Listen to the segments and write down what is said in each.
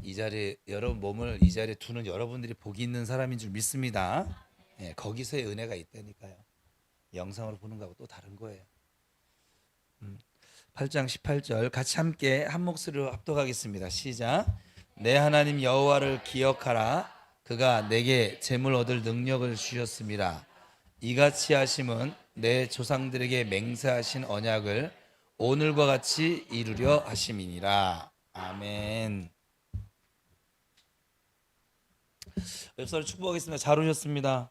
이 자리에 여러분 몸을 이 자리에 두는 여러분들이 복이 있는 사람인 줄 믿습니다. 예, 거기서의 은혜가 있다니까요. 영상으로 보는 거하고 또 다른 거예요. 8장 18절 같이 함께 한 목소리로 합독하겠습니다. 시작. 내 하나님 여호와를 기억하라. 그가 내게 재물 얻을 능력을 주셨습니다. 이같이 하심은 내 조상들에게 맹세하신 언약을 오늘과 같이 이루려 하심이니라. 아멘. 옆사람 축복하겠습니다. 잘 오셨습니다.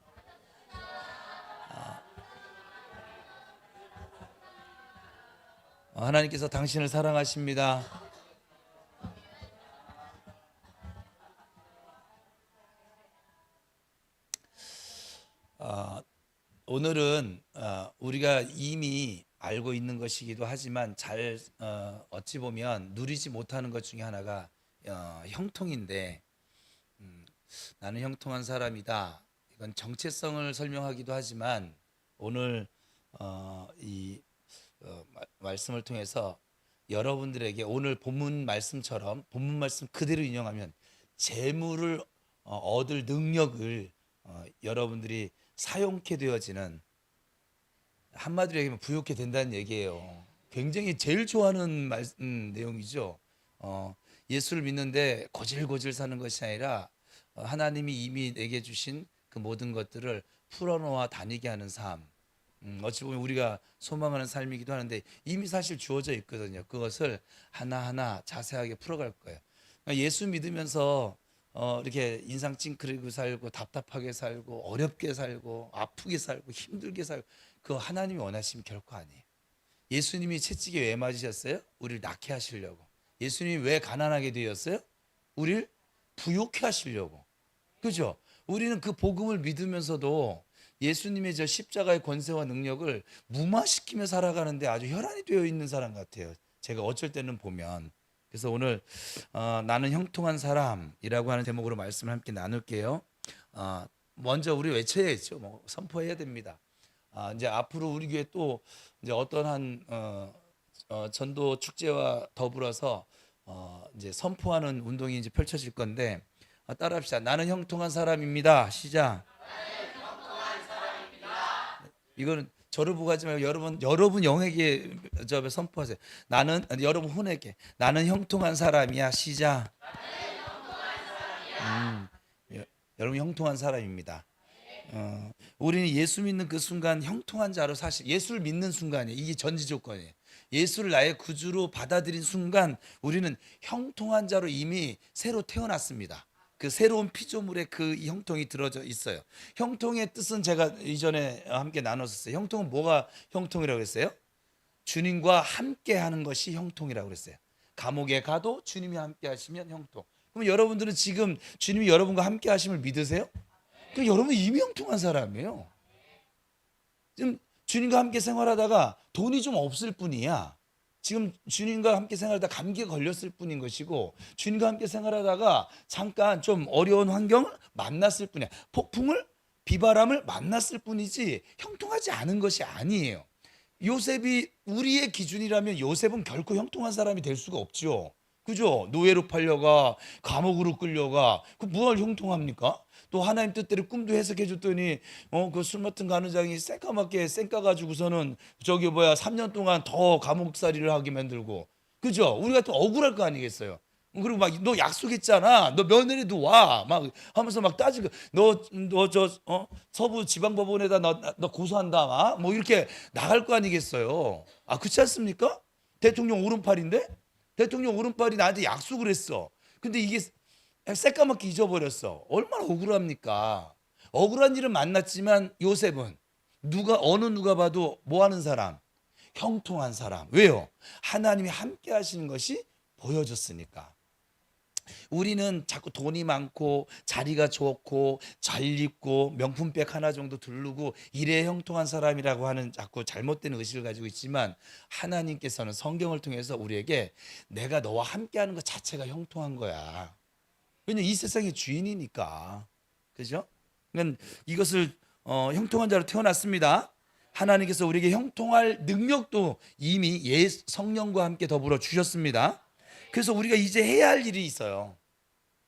하나님께서 당신을 사랑하십니다. 오늘은 우리가 이미 알고 있는 것이기도 하지만 잘 어찌 보면 누리지 못하는 것 중에 하나가 형통인데, 나는 형통한 사람이다. 이건 정체성을 설명하기도 하지만 오늘 이 말씀을 통해서 여러분들에게 오늘 본문 말씀처럼 본문 말씀 그대로 인용하면 재물을 얻을 능력을 여러분들이 사용케 되어지는, 한마디로 얘기하면 부욕해 된다는 얘기예요. 굉장히 제일 좋아하는 내용이죠. 예수를 믿는데 고질고질 사는 것이 아니라 하나님이 이미 내게 주신 그 모든 것들을 풀어놓아 다니게 하는 삶. 어찌 보면 우리가 소망하는 삶이기도 하는데 이미 사실 주어져 있거든요. 그것을 하나하나 자세하게 풀어갈 거예요. 그러니까 예수 믿으면서 이렇게 인상 찡그리고 살고 답답하게 살고 어렵게 살고 아프게 살고 힘들게 살고, 그거 하나님이 원하시면 결코 아니에요. 예수님이 채찍에 왜 맞으셨어요? 우리를 낳게 하시려고. 예수님이 왜 가난하게 되었어요? 우리를 부욕해 하시려고. 그죠? 우리는 그 복음을 믿으면서도 예수님의 저 십자가의 권세와 능력을 무마시키며 살아가는데 아주 혈안이 되어 있는 사람 같아요. 제가 어쩔 때는 보면. 그래서 오늘 나는 형통한 사람이라고 하는 제목으로 말씀을 함께 나눌게요. 먼저 우리 외쳐야죠. 뭐 선포해야 됩니다. 이제 앞으로 우리 교회 또 이제 어떠한 전도 축제와 더불어서 이제 선포하는 운동이 이제 펼쳐질 건데, 따라합시다. 나는 형통한 사람입니다. 시작. 이거는 저를 보고 하지 말고 여러분 영에게 저 선포하세요. 나는, 여러분 혼에게 나는 형통한 사람이야. 시작. 여러분 형통한 사람입니다. 우리는 예수 믿는 그 순간 형통한 자로, 사실 예수를 믿는 순간이에요. 이게 전제 조건이에요. 예수를 나의 구주로 받아들인 순간 우리는 형통한 자로 이미 새로 태어났습니다. 그 새로운 피조물에 그 형통이 들어져 있어요. 형통의 뜻은 제가 이전에 함께 나눴었어요. 형통은 뭐가 형통이라고 했어요? 주님과 함께 하는 것이 형통이라고 그랬어요. 감옥에 가도 주님이 함께 하시면 형통. 그럼 여러분들은 지금 주님이 여러분과 함께 하심을 믿으세요? 그 여러분 이미 형통한 사람이에요. 지금 주님과 함께 생활하다가 돈이 좀 없을 뿐이야. 지금 주님과 함께 생활하다 감기에 걸렸을 뿐인 것이고, 주님과 함께 생활하다가 잠깐 좀 어려운 환경을 만났을 뿐이야. 폭풍을, 비바람을 만났을 뿐이지 형통하지 않은 것이 아니에요. 요셉이 우리의 기준이라면 요셉은 결코 형통한 사람이 될 수가 없죠. 그죠? 노예로 팔려가, 감옥으로 끌려가, 그 무얼 형통합니까? 또 하나님 뜻대로 꿈도 해석해 줬더니 그 술 맡은 간우장이 새까맣게 쌩까 가지고서는 저기 뭐야 3년 동안 더 감옥살이를 하게 만들고. 그죠? 우리가 또 억울할 거 아니겠어요? 그리고 막 너 약속했잖아. 너 며느리도 와. 막 하면서 막 따지고 너 저 서부 지방법원에다 너 고소한다. 뭐 이렇게 나갈 거 아니겠어요? 그렇지 않습니까? 대통령 오른팔인데 대통령 오른팔이 나한테 약속을 했어. 근데 이게 새까맣게 잊어버렸어. 얼마나 억울합니까? 억울한 일은 만났지만 요셉은 어느 누가 봐도 뭐 하는 사람? 형통한 사람. 왜요? 하나님이 함께 하시는 것이 보여졌으니까. 우리는 자꾸 돈이 많고 자리가 좋고 잘 입고 명품백 하나 정도 두르고 이래 형통한 사람이라고 하는 자꾸 잘못된 의식을 가지고 있지만, 하나님께서는 성경을 통해서 우리에게 내가 너와 함께하는 것 자체가 형통한 거야. 왜냐면 이 세상의 주인이니까. 그죠? 그러니까 이것을 형통한 자로 태어났습니다. 하나님께서 우리에게 형통할 능력도 이미 성령과 함께 더불어 주셨습니다. 그래서 우리가 이제 해야 할 일이 있어요.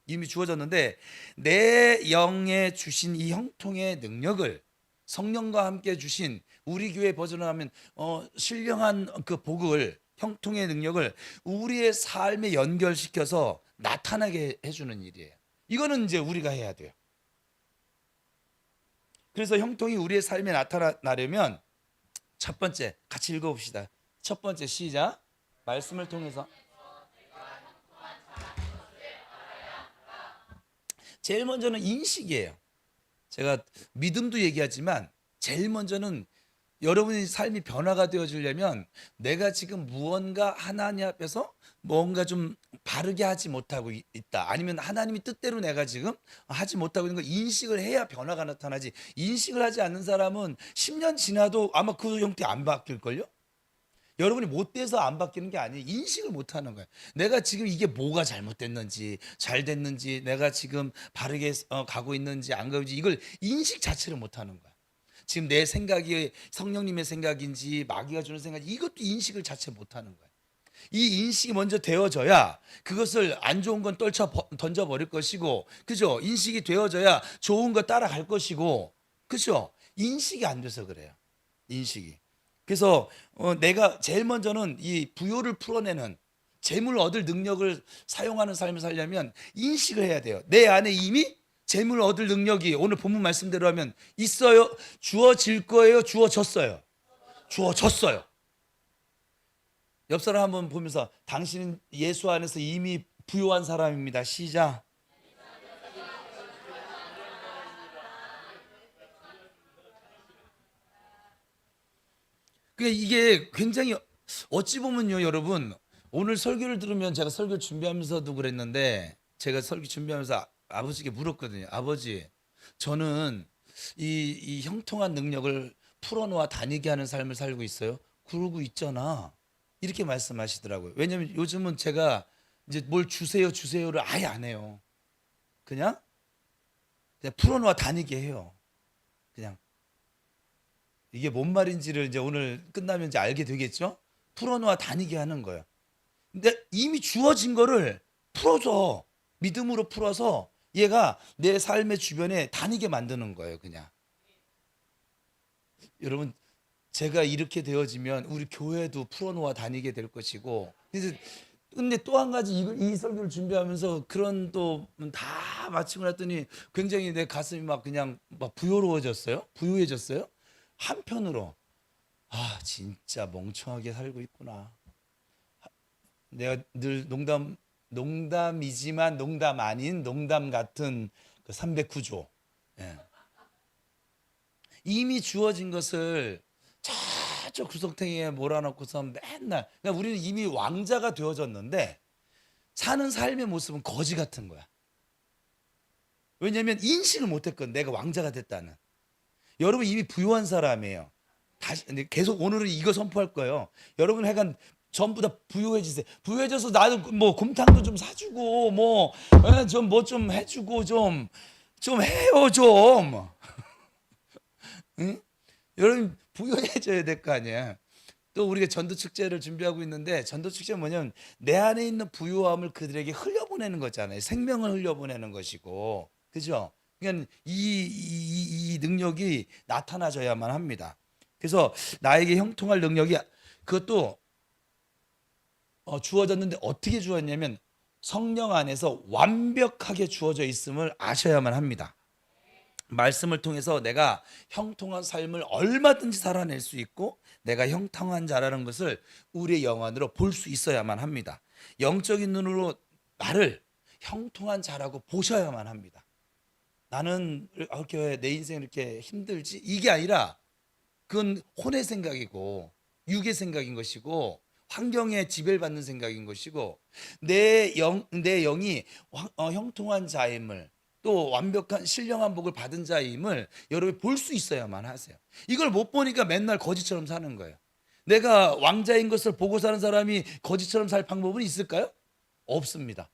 이미 주어졌는데 내 영에 주신 이 형통의 능력을 성령과 함께 주신 우리 교회 버전을 하면 신령한 그 복을 형통의 능력을 우리의 삶에 연결시켜서 나타나게 해주는 일이에요. 이거는 이제 우리가 해야 돼요. 그래서 형통이 우리의 삶에 나타나려면 첫 번째 같이 읽어봅시다. 첫 번째 시작. 말씀을 통해서 제일 먼저는 인식이에요. 제가 믿음도 얘기하지만 제일 먼저는 여러분의 삶이 변화가 되어지려면 내가 지금 무언가 하나님 앞에서 뭔가 좀 바르게 하지 못하고 있다. 아니면 하나님의 뜻대로 내가 지금 하지 못하고 있는 걸 인식을 해야 변화가 나타나지. 인식을 하지 않는 사람은 10년 지나도 아마 그 형태 안 바뀔걸요? 여러분이 못돼서 안 바뀌는 게 아니에요. 인식을 못하는 거예요. 내가 지금 이게 뭐가 잘못됐는지 잘 됐는지 내가 지금 바르게 가고 있는지 안 가고 있는지 이걸 인식 자체를 못하는 거야. 지금 내 생각이 성령님의 생각인지 마귀가 주는 생각인지 이것도 인식을 자체 못하는 거야. 이 인식이 먼저 되어져야 그것을 안 좋은 건 던져버릴 것이고, 그죠? 인식이 되어져야 좋은 거 따라갈 것이고, 그죠? 인식이 안 돼서 그래요. 인식이. 그래서 내가 제일 먼저는 이 부요를 풀어내는 재물 얻을 능력을 사용하는 삶을 살려면 인식을 해야 돼요. 내 안에 이미 재물 얻을 능력이 오늘 본문 말씀대로 하면 있어요. 주어질 거예요. 주어졌어요. 주어졌어요. 옆 사람 한번 보면서 당신은 예수 안에서 이미 부요한 사람입니다. 시작. 이게 굉장히 어찌 보면요, 여러분 오늘 설교를 들으면 제가 설교 준비하면서도 그랬는데 제가 설교 준비하면서 아버지께 물었거든요. 아버지, 저는 이 형통한 능력을 풀어놓아 다니게 하는 삶을 살고 있어요. 그러고 있잖아. 이렇게 말씀하시더라고요. 왜냐하면 요즘은 제가 이제 뭘 주세요를 아예 안 해요. 그냥 풀어놓아 다니게 해요. 그냥 이게 뭔 말인지를 이제 오늘 끝나면 이제 알게 되겠죠? 풀어놓아 다니게 하는 거예요. 근데 이미 주어진 거를 풀어줘. 믿음으로 풀어서 얘가 내 삶의 주변에 다니게 만드는 거예요, 그냥. 여러분, 제가 이렇게 되어지면 우리 교회도 풀어놓아 다니게 될 것이고, 근데 또 한 가지 이 설교를 준비하면서 그런 또 다 마치고 났더니 굉장히 내 가슴이 막 그냥 막 부여로워졌어요. 부유해졌어요. 한편으로 진짜 멍청하게 살고 있구나. 내가 늘 농담이지만 농담 아닌 농담 같은 그 309조. 예. 이미 주어진 것을 저쪽 구석탱이에 몰아넣고서 맨날 그러니까 우리는 이미 왕자가 되어졌는데 사는 삶의 모습은 거지 같은 거야. 왜냐하면 인식을 못했거든. 내가 왕자가 됐다는. 여러분 이미 부유한 사람이에요. 다시 계속 오늘은 이거 선포할 거예요. 여러분 하여간 전부 다 부유해지세요. 부유해져서 나도 뭐 곰탕도 좀 사주고 뭐 좀 해주고 좀 해요 좀. 응? 여러분 부유해져야 될 거 아니야. 또 우리가 전도 축제를 준비하고 있는데 전도 축제는 뭐냐면 내 안에 있는 부유함을 그들에게 흘려보내는 거잖아요. 생명을 흘려보내는 것이고, 그죠? 그러니까 이 능력이 나타나져야만 합니다. 그래서 나에게 형통할 능력이 그것도 주어졌는데 어떻게 주어졌냐면 성령 안에서 완벽하게 주어져 있음을 아셔야만 합니다. 말씀을 통해서 내가 형통한 삶을 얼마든지 살아낼 수 있고 내가 형통한 자라는 것을 우리의 영 안으로 볼 수 있어야만 합니다. 영적인 눈으로 나를 형통한 자라고 보셔야만 합니다. 나는 이렇게 왜 내 인생 이렇게 힘들지? 이게 아니라 그건 혼의 생각이고 육의 생각인 것이고 환경에 지배받는 생각인 것이고 내 영이 형통한 자임을 또 완벽한 신령한 복을 받은 자임을 여러분이 볼 수 있어야만 하세요. 이걸 못 보니까 맨날 거지처럼 사는 거예요. 내가 왕자인 것을 보고 사는 사람이 거지처럼 살 방법은 있을까요? 없습니다.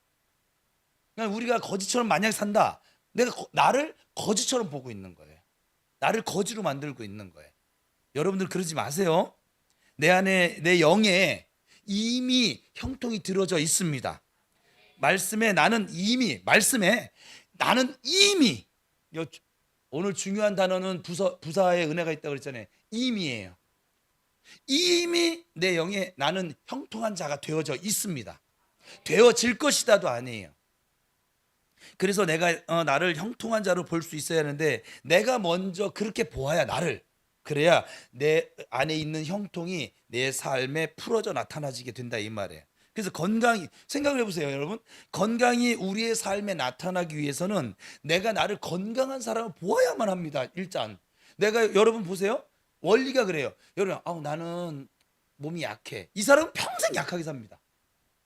그러니까 우리가 거지처럼 만약 산다. 내가 나를 거지처럼 보고 있는 거예요. 나를 거지로 만들고 있는 거예요. 여러분들 그러지 마세요. 내 안에 내 영에 이미 형통이 들어져 있습니다. 말씀에 나는 이미, 말씀에 나는 이미, 오늘 중요한 단어는 부사의 은혜가 있다고 그랬잖아요. 이미예요. 이미 내 영에 나는 형통한 자가 되어져 있습니다. 되어질 것이다도 아니에요. 그래서 내가 나를 형통한 자로 볼 수 있어야 하는데, 내가 먼저 그렇게 보아야, 나를, 그래야 내 안에 있는 형통이 내 삶에 풀어져 나타나지게 된다, 이 말이에요. 그래서 건강이, 생각을 해보세요 여러분. 건강이 우리의 삶에 나타나기 위해서는 내가 나를 건강한 사람을 보아야만 합니다. 일단 내가, 여러분 보세요, 원리가 그래요. 여러분, 나는 몸이 약해, 이 사람은 평생 약하게 삽니다.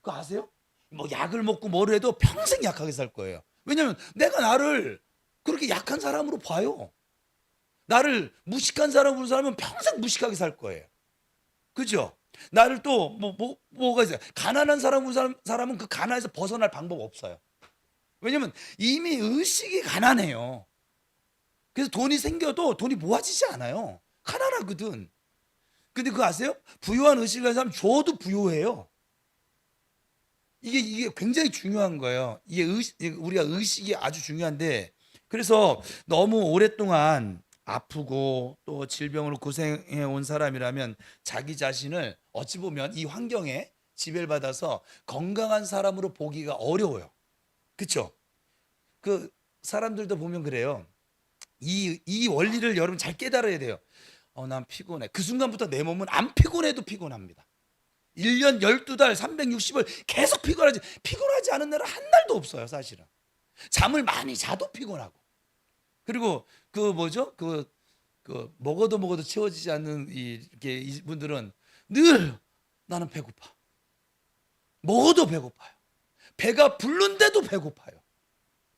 그거 아세요? 뭐 약을 먹고 뭐를 해도 평생 약하게 살 거예요. 왜냐면 내가 나를 그렇게 약한 사람으로 봐요. 나를 무식한 사람으로 살면 평생 무식하게 살 거예요. 그죠? 나를 또 뭐가 있어요? 가난한 사람으로 사람은 그 가난에서 벗어날 방법 없어요. 왜냐면 이미 의식이 가난해요. 그래서 돈이 생겨도 돈이 모아지지 않아요. 가난하거든. 근데 그거 아세요? 부유한 의식을 가진 사람 줘도 부유해요. 이게 굉장히 중요한 거예요. 이게 우리가 의식이 아주 중요한데, 그래서 너무 오랫동안 아프고 또 질병으로 고생해 온 사람이라면 자기 자신을 어찌 보면 이 환경에 지배를 받아서 건강한 사람으로 보기가 어려워요. 그렇죠? 그 사람들도 보면 그래요. 이 원리를 여러분 잘 깨달아야 돼요. 난 피곤해. 그 순간부터 내 몸은 안 피곤해도 피곤합니다. 1년 12달 360을 계속 피곤하지 않은 날은 한 날도 없어요, 사실은. 잠을 많이 자도 피곤하고. 그리고 그 뭐죠? 먹어도 채워지지 않는 이렇게 이분들은 늘 나는 배고파. 먹어도 배고파요. 배가 부른데도 배고파요.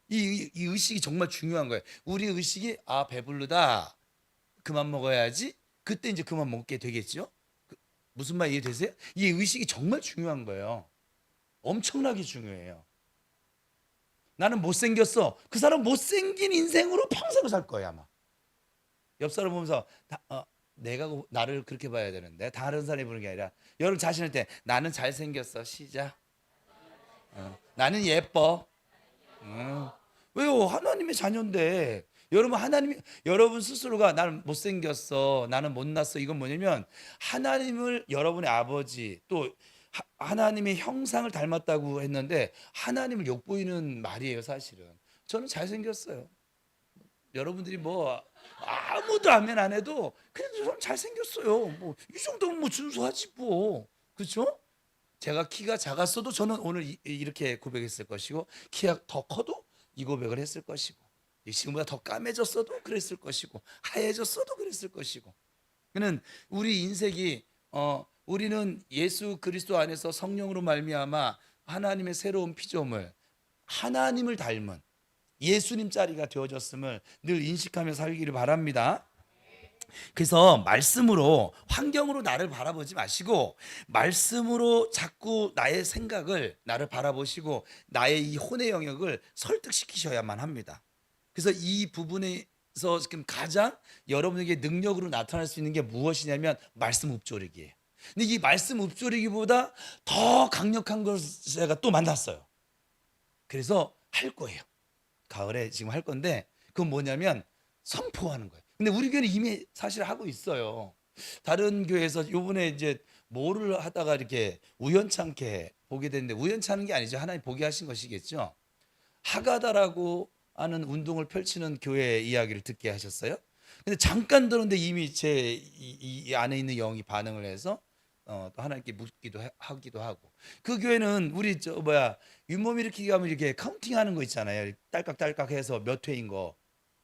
이 의식이 정말 중요한 거예요. 우리 의식이 배부르다, 그만 먹어야지. 그때 이제 그만 먹게 되겠죠. 무슨 말 이해되세요? 이 의식이 정말 중요한 거예요. 엄청나게 중요해요. 나는 못생겼어. 그 사람 못생긴 인생으로 평생을 살 거예요, 아마. 옆 사람 보면서 내가 나를 그렇게 봐야 되는데, 다른 사람이 보는 게 아니라 여러분 자신한테 나는 잘생겼어. 시작. 나는 예뻐. 왜요? 하나님의 자녀인데. 여러분 스스로가 나는 못생겼어, 나는 못났어, 이건 뭐냐면 하나님을, 여러분의 아버지, 또 하나님의 형상을 닮았다고 했는데 하나님을 욕보이는 말이에요, 사실은. 저는 잘생겼어요. 여러분들이 뭐 아무도 아멘 안 해도 그래도 저는 잘생겼어요. 뭐 이 정도면 뭐 준수하지 뭐. 그렇죠? 제가 키가 작았어도 저는 오늘 이렇게 고백했을 것이고, 키가 더 커도 이 고백을 했을 것이고, 지금보다 더 까매졌어도 그랬을 것이고, 하얘졌어도 그랬을 것이고. 그는 우리 인생이 우리는 예수 그리스도 안에서 성령으로 말미암아 하나님의 새로운 피조물, 하나님을 닮은 예수님 자리가 되어졌음을 늘 인식하며 살기를 바랍니다. 그래서 말씀으로, 환경으로 나를 바라보지 마시고 말씀으로 자꾸 나의 생각을, 나를 바라보시고 나의 이 혼의 영역을 설득시키셔야만 합니다. 그래서 이 부분에서 지금 가장 여러분에게 능력으로 나타날 수 있는 게 무엇이냐면 말씀 읊조리기예요. 근데 이 말씀 읊조리기보다 더 강력한 것을 제가 또 만났어요. 그래서 할 거예요. 가을에 지금 할 건데, 그건 뭐냐면 선포하는 거예요. 근데 우리 교회는 이미 사실 하고 있어요. 다른 교회에서 요번에 이제 뭐를 하다가 이렇게 우연찮게 보게 됐는데, 우연찮은 게 아니죠. 하나님 보게 하신 것이겠죠. 하가다라고 하는 운동을 펼치는 교회 이야기를 듣게 하셨어요. 근데 잠깐 들었는데 이미 제 이 안에 있는 영이 반응을 해서 또 하나님께 묻기도 하기도 하고. 그 교회는 우리 윗몸 일으키기 하면 이렇게 카운팅하는 거 있잖아요. 딸깍딸깍 해서 몇 회인 거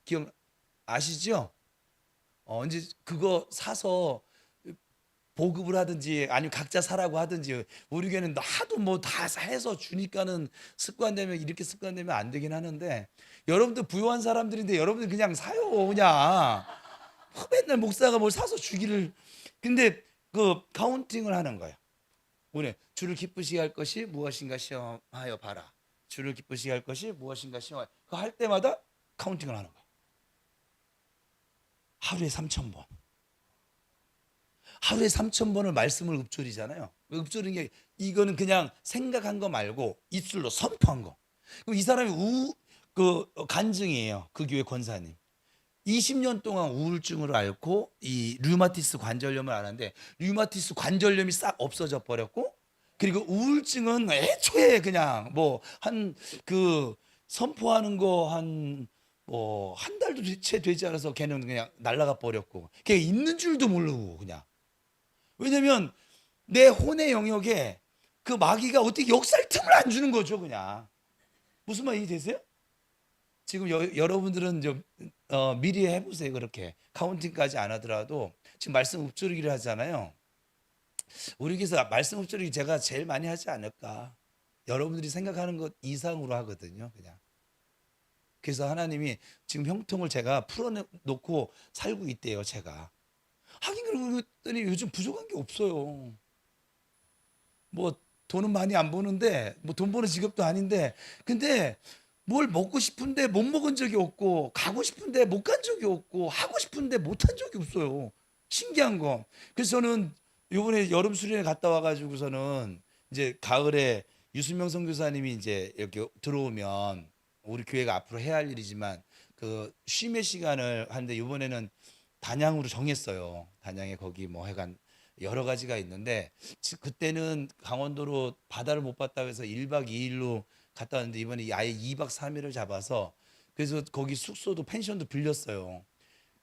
기억 아시죠? 이제 그거 사서 보급을 하든지 아니면 각자 사라고 하든지. 우리 교회는 하도 뭐 다 해서 주니까는 습관되면, 이렇게 습관되면 안 되긴 하는데, 여러분들 부유한 사람들인데 여러분들 그냥 사요. 그냥 맨날 목사가 뭘 사서 주기를. 근데 그 카운팅을 하는 거예요. 오늘 주를 기쁘시게 할 것이 무엇인가 시험하여 봐라. 주를 기쁘시게 할 것이 무엇인가 시험하여. 그거 할 때마다 카운팅을 하는 거예요. 하루에 3,000번. 하루에 3,000번을 말씀을 읊조리잖아요. 읊조리는 게 이거는 그냥 생각한 거 말고 입술로 선포한 거. 그럼 이 사람이 간증이에요. 그 교회 권사님. 20년 동안 우울증을 앓고 이 류마티스 관절염을 앓았는데 류마티스 관절염이 싹 없어져 버렸고, 그리고 우울증은 애초에 그냥 뭐 한 그 선포하는 거 한 달도 채 되지 않아서 걔는 그냥 날아가 버렸고, 걔 있는 줄도 모르고 그냥. 왜냐면 내 혼의 영역에 그 마귀가 어떻게 역살 틈을 안 주는 거죠, 그냥. 무슨 말 이해되세요? 지금 여러분들은 좀 미리 해보세요. 그렇게 카운팅까지 안 하더라도 지금 말씀 읊조리기를 하잖아요. 우리 교회에서 말씀 읊조리기 제가 제일 많이 하지 않을까. 여러분들이 생각하는 것 이상으로 하거든요, 그냥. 그래서 하나님이 지금 형통을 제가 풀어놓고 살고 있대요, 제가. 하긴 그러더니 요즘 부족한 게 없어요. 뭐 돈은 많이 안 버는데, 뭐 돈 버는 직업도 아닌데, 근데 뭘 먹고 싶은데 못 먹은 적이 없고, 가고 싶은데 못 간 적이 없고, 하고 싶은데 못 한 적이 없어요. 신기한 거. 그래서 저는 요번에 여름 수련회 갔다 와가지고서는 이제 가을에 유수명 선교사님이 이제 이렇게 들어오면 우리 교회가 앞으로 해야 할 일이지만 그 쉼의 시간을 하는데, 이번에는 단양으로 정했어요. 단양에 거기 뭐 해간 여러 가지가 있는데, 그때는 강원도로 바다를 못 봤다고 해서 1박 2일로 갔다 왔는데, 이번에 아예 2박 3일을 잡아서, 그래서 거기 숙소도 펜션도 빌렸어요.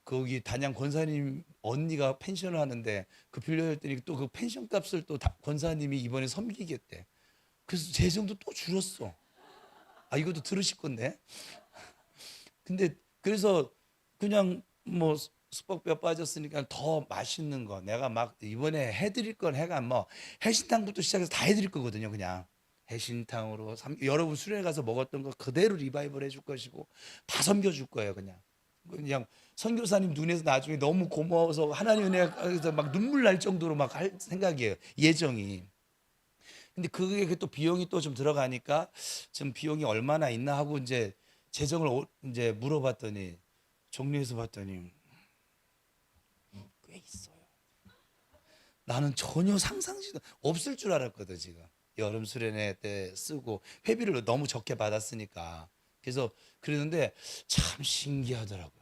거기 단양 권사님 언니가 펜션을 하는데 그 빌려줬더니 또 그 펜션 값을 또 권사님이 이번에 섬기겠대. 그래서 재정도 또 줄었어. 아, 이것도 들으실 건데. 근데 그래서 그냥 뭐 수박뼈 빠졌으니까 더 맛있는 거 내가 막 이번에 해드릴 건 해가 뭐 해신탕부터 시작해서 다 해드릴 거거든요. 그냥 해신탕으로 여러분 수련회 가서 먹었던 거 그대로 리바이벌 해줄 것이고 다 섬겨줄 거예요. 그냥 선교사님 눈에서 나중에 너무 고마워서 하나님 은혜에서 막 눈물 날 정도로 막 할 생각이에요, 예정이. 근데 그게 또 비용이 또 좀 들어가니까 지금 비용이 얼마나 있나 하고 이제 재정을 이제 물어봤더니, 정리해서 봤더니 꽤 있어요. 나는 전혀 상상지도 없을 줄 알았거든. 지금 여름 수련회 때 쓰고 회비를 너무 적게 받았으니까. 그래서 그러는데 참 신기하더라고요.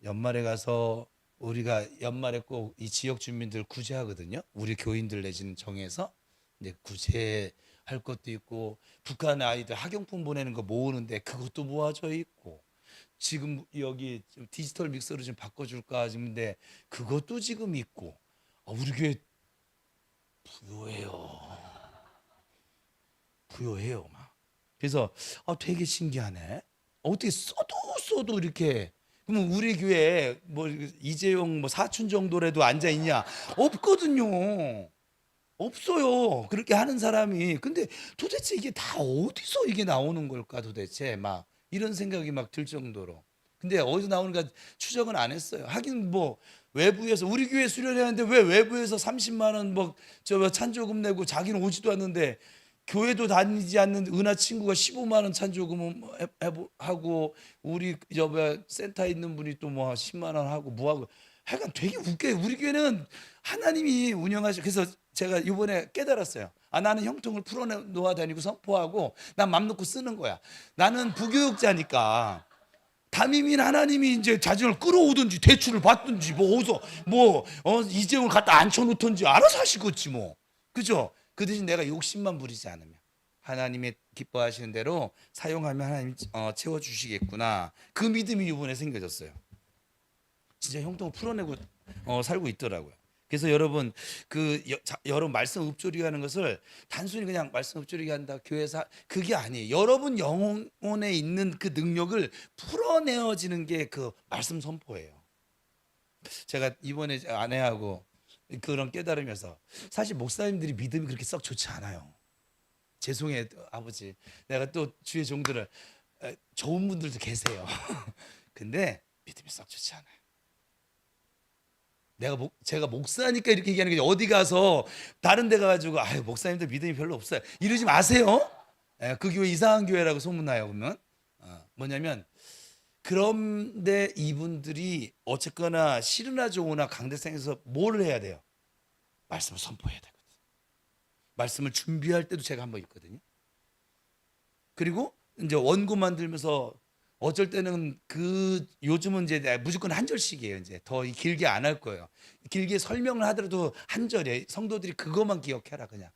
연말에 가서 우리가 연말에 꼭 이 지역 주민들 구제하거든요. 우리 교인들 내지는 정해서 이제 구제할 것도 있고, 북한 아이들 학용품 보내는 거 모으는데 그것도 모아져 있고, 지금 여기 좀 디지털 믹서로 좀 바꿔줄까 지금인데 그것도 지금 있고. 우리 교회 부요해요. 부요해요, 막. 그래서 되게 신기하네. 어떻게 써도 이렇게. 그러면 우리 교회 뭐 이재용 뭐 사촌 정도라도 앉아 있냐? 없거든요. 없어요. 그렇게 하는 사람이. 근데 도대체 이게 다 어디서 이게 나오는 걸까 도대체, 막 이런 생각이 막 들 정도로. 근데 어디서 나오는가 추적은 안 했어요. 하긴 뭐 외부에서 우리 교회 수련회 하는데 왜 외부에서 30만 원 뭐 저 찬조금 내고 자기는 오지도 않는데, 교회도 다니지 않는 은하 친구가 15만 원 찬조금 하고, 우리 저 뭐야 센터에 있는 분이 또 뭐 10만 원 하고 뭐 하고. 하여간 되게 웃겨요. 우리 교회는 하나님이 운영하시. 그래서 제가 이번에 깨달았어요. 나는 형통을 풀어놓아 다니고 선포하고 난 맘 놓고 쓰는 거야. 나는 부교육자니까 담임인 하나님이 이제 자녀를 끌어오든지 대출을 받든지 뭐 어디서 뭐 이재용을 갖다 앉혀놓든지 알아서 하시겠지 뭐. 그죠? 그 대신 내가 욕심만 부리지 않으면 하나님의 기뻐하시는 대로 사용하면 하나님이 채워주시겠구나. 그 믿음이 이번에 생겨졌어요. 진짜 형통을 풀어내고 살고 있더라고요. 그래서 여러분 여러분 말씀 읊조리기 하는 것을 단순히 그냥 말씀 읊조리기 한다 교회에서 그게 아니에요. 여러분 영혼에 있는 그 능력을 풀어내어지는 게 그 말씀 선포예요. 제가 이번에 아내하고 그런 깨달으면서, 사실 목사님들이 믿음이 그렇게 썩 좋지 않아요. 죄송해요 아버지. 내가 또 주의 종들을 좋은 분들도 계세요. 근데 믿음이 썩 좋지 않아요. 제가 목사니까 이렇게 얘기하는 게, 어디 가서 다른 데 가가지고 아유 목사님들 믿음이 별로 없어요 이러지 마세요. 그 교회 이상한 교회라고 소문나요. 그러면 뭐냐면, 그런데 이분들이 어쨌거나 싫으나 좋으나 강대상에서 뭘 해야 돼요? 말씀을 선포해야 되거든. 말씀을 준비할 때도 제가 한번 있거든요. 그리고 이제 원고 만들면서 어쩔 때는 요즘은 이제 무조건 한 절씩이에요. 이제 더 길게 안 할 거예요. 길게 설명을 하더라도 한 절에 성도들이 그것만 기억해라 그냥.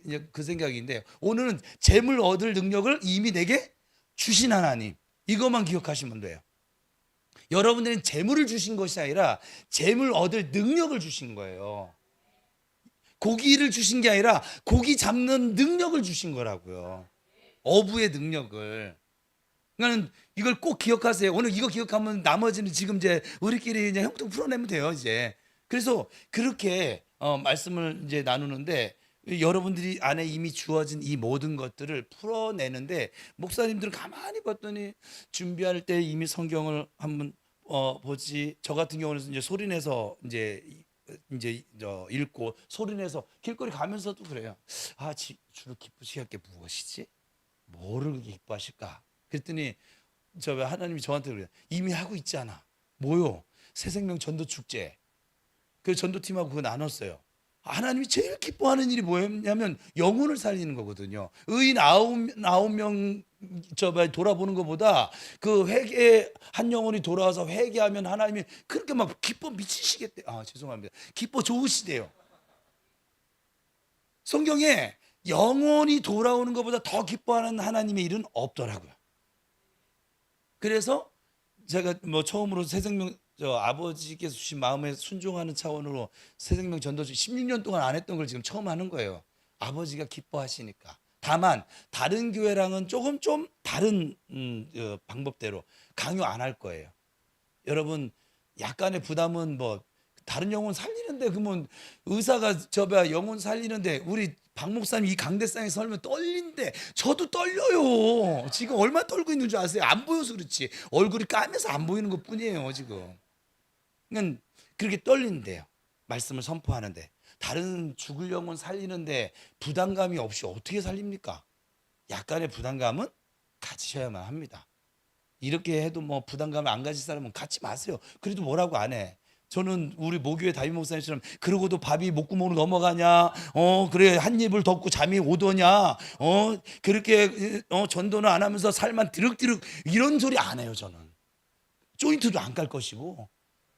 이제 그 생각인데 오늘은 재물 얻을 능력을 이미 내게 주신 하나님 이것만 기억하시면 돼요. 여러분들은 재물을 주신 것이 아니라 재물 얻을 능력을 주신 거예요. 고기를 주신 게 아니라 고기 잡는 능력을 주신 거라고요. 어부의 능력을. 그러니까 이걸 꼭 기억하세요. 오늘 이거 기억하면 나머지는 지금 이제 우리끼리 이제 형통 풀어내면 돼요, 이제. 그래서 그렇게 말씀을 이제 나누는데 여러분들이 안에 이미 주어진 이 모든 것들을 풀어내는데 목사님들은 가만히 봤더니 준비할 때 이미 성경을 한번 보지. 저 같은 경우는 이제 소리내서 이제 읽고 소리내서 길거리 가면서도 그래요. 아, 주를 기쁘시게 할 게 무엇이지? 뭐를 기뻐하실까? 그랬더니 하나님이 저한테 그래요. 이미 하고 있잖아. 뭐요? 새생명 전도 축제. 그 전도팀하고 그거 나눴어요. 하나님이 제일 기뻐하는 일이 뭐였냐면 영혼을 살리는 거거든요. 의인 아홉 명 돌아보는 것보다 그 회개 한 영혼이 돌아와서 회개하면 하나님이 그렇게 막 기뻐 미치시겠대. 아, 죄송합니다. 기뻐 좋으시대요. 성경에 영혼이 돌아오는 것보다 더 기뻐하는 하나님의 일은 없더라고요. 그래서 제가 처음으로 새생명 아버지께서 주신 마음에 순종하는 차원으로 새생명 전도주 16년 동안 안 했던 걸 지금 처음 하는 거예요. 아버지가 기뻐하시니까. 다만 다른 교회랑은 조금 좀 다른 방법대로 강요 안 할 거예요. 여러분 약간의 부담은 다른 영혼 살리는데 그러면 의사가 영혼 살리는데 우리 박 목사님 이 강대상에 설면 떨린데 저도 떨려요. 지금 얼마나 떨고 있는 줄 아세요? 안 보여서 그렇지. 얼굴이 까매서 안 보이는 것 뿐이에요 지금. 그러니까 그렇게 떨린대요. 말씀을 선포하는데 다른 죽을 영혼 살리는데 부담감이 없이 어떻게 살립니까? 약간의 부담감은 가지셔야만 합니다. 이렇게 해도 부담감을 안 가질 사람은 갖지 마세요. 그래도 뭐라고 안 해. 저는 우리 모교회 담임 목사님처럼 그러고도 밥이 목구멍으로 넘어가냐? 그래 한 입을 덮고 잠이 오더냐? 그렇게 전도는 안 하면서 살만 드륵드륵 이런 소리 안 해요. 저는 조인트도 안 깔 것이고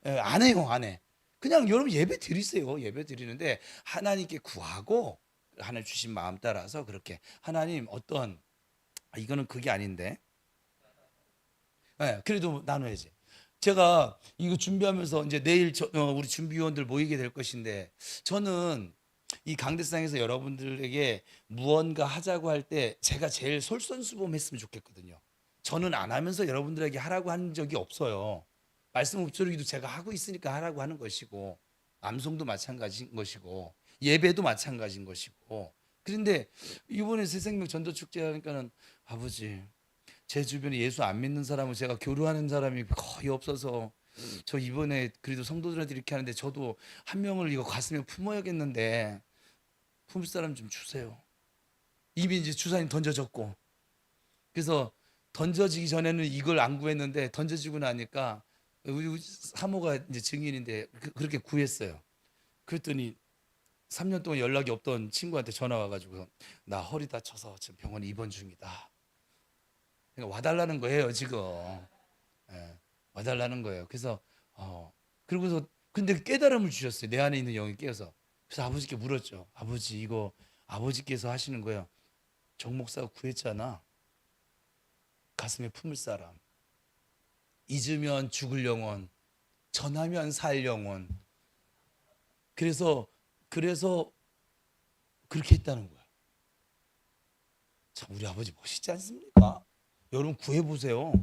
안 해요, 안 해. 그냥 여러분 예배 드리세요. 예배 드리는데 하나님께 구하고 하나님 주신 마음 따라서 그렇게 하나님 이거는 그게 아닌데. 네, 그래도 나눠야지. 제가 이거 준비하면서 이제 내일 우리 준비위원들 모이게 될 것인데 저는 이 강대상에서 여러분들에게 무언가 하자고 할 때 제가 제일 솔선수범했으면 좋겠거든요. 저는 안 하면서 여러분들에게 하라고 한 적이 없어요. 말씀 읊조리기도 제가 하고 있으니까 하라고 하는 것이고 암송도 마찬가지인 것이고 예배도 마찬가지인 것이고 그런데 이번에 새생명 전도축제 하니까는 아버지 제 주변에 예수 안 믿는 사람은 제가 교류하는 사람이 거의 없어서 저 이번에 그래도 성도들한테 이렇게 하는데 저도 한 명을 이거 가슴에 품어야겠는데 품을 사람 좀 주세요. 이미 이제 주사님 던져졌고 그래서 던져지기 전에는 이걸 안 구했는데 던져지고 나니까 우리 사모가 이제 증인인데 그렇게 구했어요. 그랬더니 3년 동안 연락이 없던 친구한테 전화 와가지고 나 허리 다쳐서 지금 병원에 입원 중이다. 그러니까 와달라는 거예요 지금. 예, 와달라는 거예요. 그래서 그러고서 근데 깨달음을 주셨어요. 내 안에 있는 영이 깨어서. 그래서 아버지께 물었죠. 아버지 이거 아버지께서 하시는 거예요. 정 목사가 구했잖아. 가슴에 품을 사람. 잊으면 죽을 영혼, 전하면 살 영혼. 그래서 그렇게 했다는 거야. 참 우리 아버지 멋있지 않습니까? 여러분 구해보세요.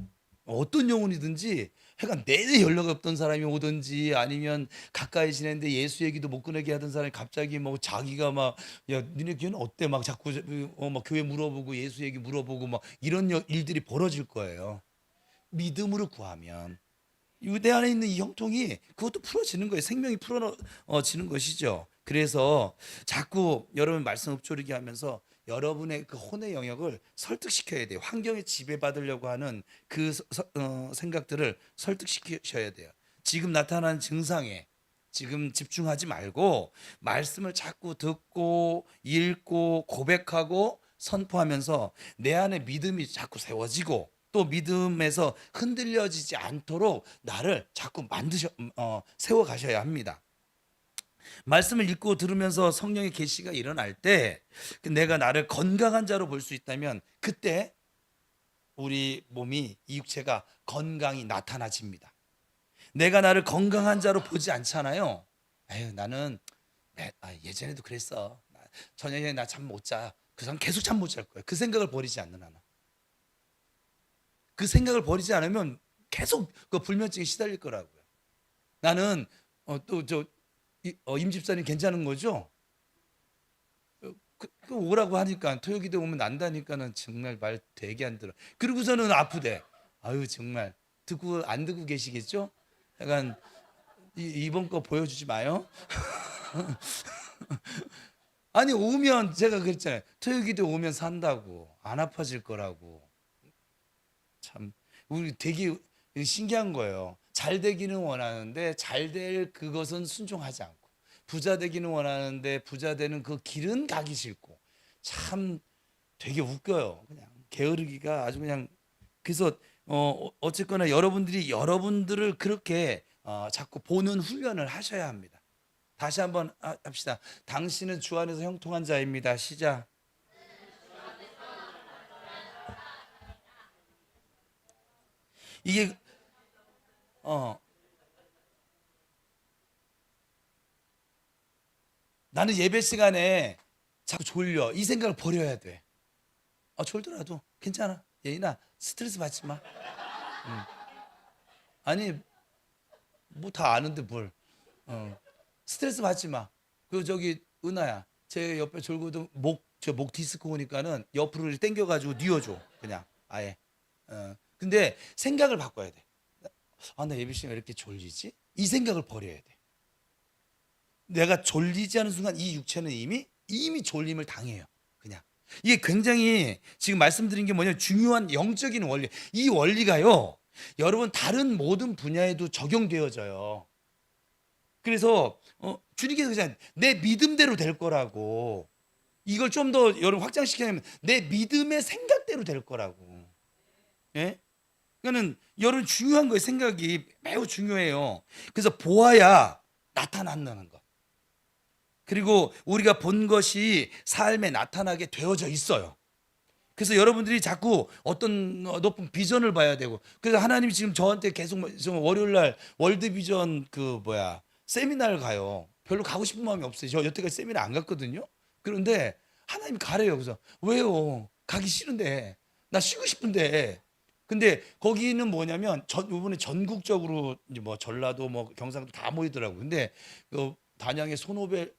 어떤 영혼이든지 하여간 내내 연락 없던 사람이 오든지 아니면 가까이 지냈는데 예수 얘기도 못 꺼내게 하던 사람이 갑자기 자기가 야 니네 교회는 어때 막 자꾸 막 교회 물어보고 예수 얘기 물어보고 막 이런 일들이 벌어질 거예요. 믿음으로 구하면 내 안에 있는 이 형통이 그것도 풀어지는 거예요. 생명이 풀어지는 것이죠. 그래서 자꾸 여러분 말씀 읊조리게 하면서 여러분의 그 혼의 영역을 설득시켜야 돼요. 환경에 지배받으려고 하는 생각들을 설득시켜야 돼요. 지금 나타나는 증상에 지금 집중하지 말고 말씀을 자꾸 듣고 읽고 고백하고 선포하면서 내 안에 믿음이 자꾸 세워지고 또 믿음에서 흔들려지지 않도록 나를 자꾸 세워 가셔야 합니다. 말씀을 읽고 들으면서 성령의 계시가 일어날 때 내가 나를 건강한 자로 볼 수 있다면 그때 우리 몸이 이 육체가 건강히 나타나집니다. 내가 나를 건강한 자로 보지 않잖아요. 에휴, 나는 예전에도 그랬어. 저녁에 나 잠 못 자. 그 사람 계속 잠 못 잘 거야. 그 생각을 버리지 않는 하나. 그 생각을 버리지 않으면 계속 그 불면증에 시달릴 거라고요. 나는 임 집사님 괜찮은 거죠? 그 오라고 하니까 토요기도 오면 난다니까는 정말 말 되게 안 들어. 그러고서는 아프대. 아유 정말 듣고 안 듣고 계시겠죠? 약간 이번 거 보여주지 마요. 아니 오면 제가 그랬잖아요. 토요기도 오면 산다고 안 아파질 거라고. 참 우리 되게 신기한 거예요. 잘 되기는 원하는데 잘 될 그것은 순종하지 않고 부자 되기는 원하는데 부자 되는 그 길은 가기 싫고 참 되게 웃겨요. 그냥 게으르기가 아주 그냥 그래서 어쨌거나 여러분들이 여러분들을 그렇게 자꾸 보는 훈련을 하셔야 합니다. 다시 한번 합시다. 당신은 주 안에서 형통한 자입니다. 시작. 이게 나는 예배 시간에 자꾸 졸려 이 생각을 버려야 돼. 졸더라도 괜찮아. 예인아 스트레스 받지 마. 아니 뭐 다 아는데 뭘 스트레스 받지 마. 그 저기 은하야 제 옆에 졸고도 목 디스크 오니까는 옆으로 이렇게 당겨가지고 뉘어줘 그냥 아예. 근데 생각을 바꿔야 돼. 나 예배 시간에 왜 이렇게 졸리지? 이 생각을 버려야 돼. 내가 졸리지 않은 순간 이 육체는 이미 졸림을 당해요. 그냥 이게 굉장히 지금 말씀드린 게 뭐냐면 중요한 영적인 원리. 이 원리가요. 여러분 다른 모든 분야에도 적용되어져요. 그래서 주님께서 그냥 내 믿음대로 될 거라고. 이걸 좀 더 여러분 확장시키면 내 믿음의 생각대로 될 거라고. 예? 그러니까는 여러분 중요한 거예요. 생각이 매우 중요해요. 그래서 보아야 나타난다는 거. 그리고 우리가 본 것이 삶에 나타나게 되어져 있어요. 그래서 여러분들이 자꾸 어떤 높은 비전을 봐야 되고 그래서 하나님이 지금 저한테 계속 월요일 날 월드비전 세미나를 가요. 별로 가고 싶은 마음이 없어요. 저 여태까지 세미나 안 갔거든요. 그런데 하나님이 가래요. 그래서 왜요? 가기 싫은데 나 쉬고 싶은데 근데 거기는 뭐냐면 이번에 전국적으로 이제 전라도 경상도 다 모이더라고요. 근데 그 단양의 소노벨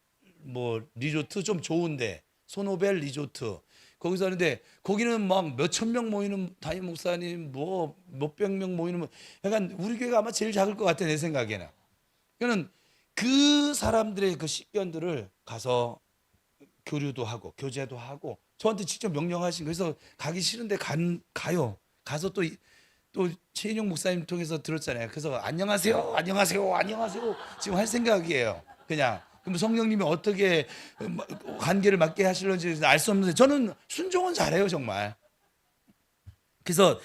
리조트 좀 좋은데 소노벨 리조트 거기서 하는데 거기는 막 몇천 명 모이는 담임 목사님 몇백 명 모이는 약간 우리 교회가 아마 제일 작을 것 같아 내 생각에는. 그러니까 그 사람들의 그 식견들을 가서 교류도 하고 교제도 하고 저한테 직접 명령하신 그래서 가기 싫은데 가요. 가서 또 최인용 목사님 통해서 들었잖아요. 그래서 안녕하세요, 안녕하세요, 안녕하세요 지금 할 생각이에요. 그냥 그럼 성령님이 어떻게 관계를 맞게 하실런지 알 수 없는데 저는 순종은 잘해요 정말. 그래서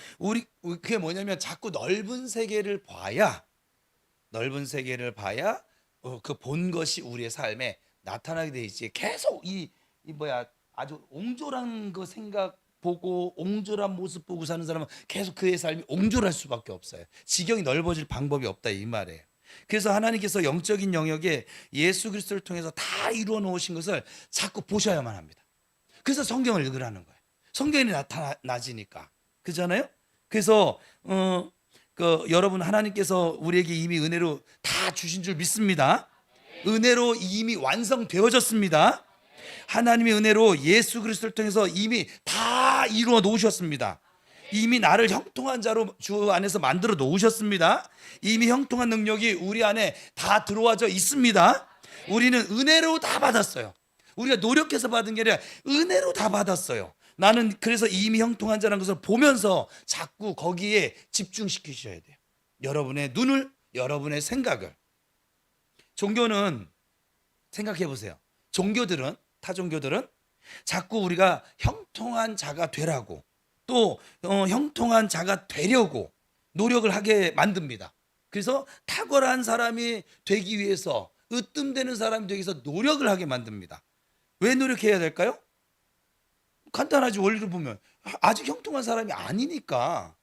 그게 뭐냐면 자꾸 넓은 세계를 봐야 그 본 것이 우리의 삶에 나타나게 돼 있지. 계속 아주 옹졸한 그 생각 보고 옹졸한 모습 보고 사는 사람은 계속 그의 삶이 옹졸할 수밖에 없어요. 지경이 넓어질 방법이 없다 이 말이에요. 그래서 하나님께서 영적인 영역에 예수 그리스도를 통해서 다 이루어 놓으신 것을 자꾸 보셔야만 합니다. 그래서 성경을 읽으라는 거예요. 성경이 나타나지니까. 그렇잖아요? 그래서 여러분 하나님께서 우리에게 이미 은혜로 다 주신 줄 믿습니다. 은혜로 이미 완성되어졌습니다. 하나님의 은혜로 예수 그리스도를 통해서 이미 다 이루어 놓으셨습니다. 이미 나를 형통한 자로 주 안에서 만들어 놓으셨습니다. 이미 형통한 능력이 우리 안에 다 들어와져 있습니다. 우리는 은혜로 다 받았어요. 우리가 노력해서 받은 게 아니라 은혜로 다 받았어요. 나는 그래서 이미 형통한 자라는 것을 보면서 자꾸 거기에 집중시키셔야 돼요. 여러분의 눈을, 여러분의 생각을. 종교는 생각해 보세요. 종교들은 타 종교들은 자꾸 우리가 형통한 자가 되라고 또 형통한 자가 되려고 노력을 하게 만듭니다. 그래서 탁월한 사람이 되기 위해서 으뜸되는 사람이 되기 위해서 노력을 하게 만듭니다. 왜 노력해야 될까요? 간단하지. 원리를 보면 아직 형통한 사람이 아니니까,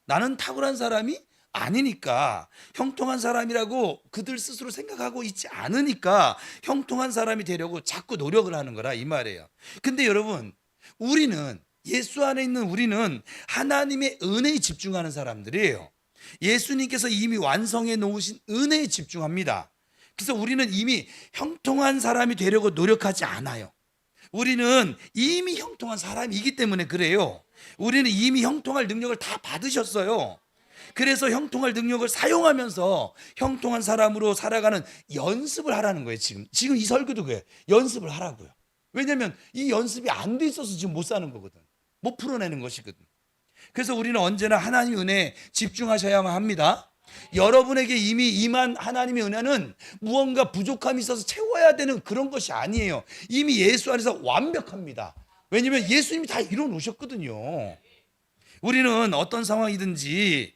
나는 탁월한 사람이 아니니까, 형통한 사람이라고 그들 스스로 생각하고 있지 않으니까 형통한 사람이 되려고 자꾸 노력을 하는 거라 이 말이에요. 근데 여러분, 우리는 예수 안에 있는 우리는 하나님의 은혜에 집중하는 사람들이에요. 예수님께서 이미 완성해 놓으신 은혜에 집중합니다. 그래서 우리는 이미 형통한 사람이 되려고 노력하지 않아요. 우리는 이미 형통한 사람이기 때문에 그래요. 우리는 이미 형통할 능력을 다 받으셨어요. 그래서 형통할 능력을 사용하면서 형통한 사람으로 살아가는 연습을 하라는 거예요. 지금 이 설교도 그래요. 연습을 하라고요. 왜냐하면 이 연습이 안 돼 있어서 지금 못 사는 거거든. 못 풀어내는 것이거든. 그래서 우리는 언제나 하나님의 은혜에 집중하셔야만 합니다. 여러분에게 이미 임한 하나님의 은혜는 무언가 부족함이 있어서 채워야 되는 그런 것이 아니에요. 이미 예수 안에서 완벽합니다. 왜냐하면 예수님이 다 이뤄 놓으셨거든요. 우리는 어떤 상황이든지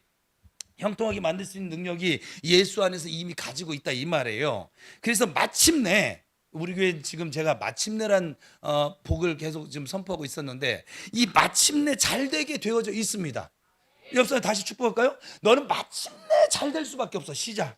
형통하게 만들 수 있는 능력이 예수 안에서 이미 가지고 있다 이 말이에요. 그래서 마침내 우리 교회 지금 제가 마침내란 복을 계속 지금 선포하고 있었는데, 이 마침내 잘 되게 되어져 있습니다. 옆 사람 다시 축복할까요? 너는 마침내 잘 될 수밖에 없어. 시작.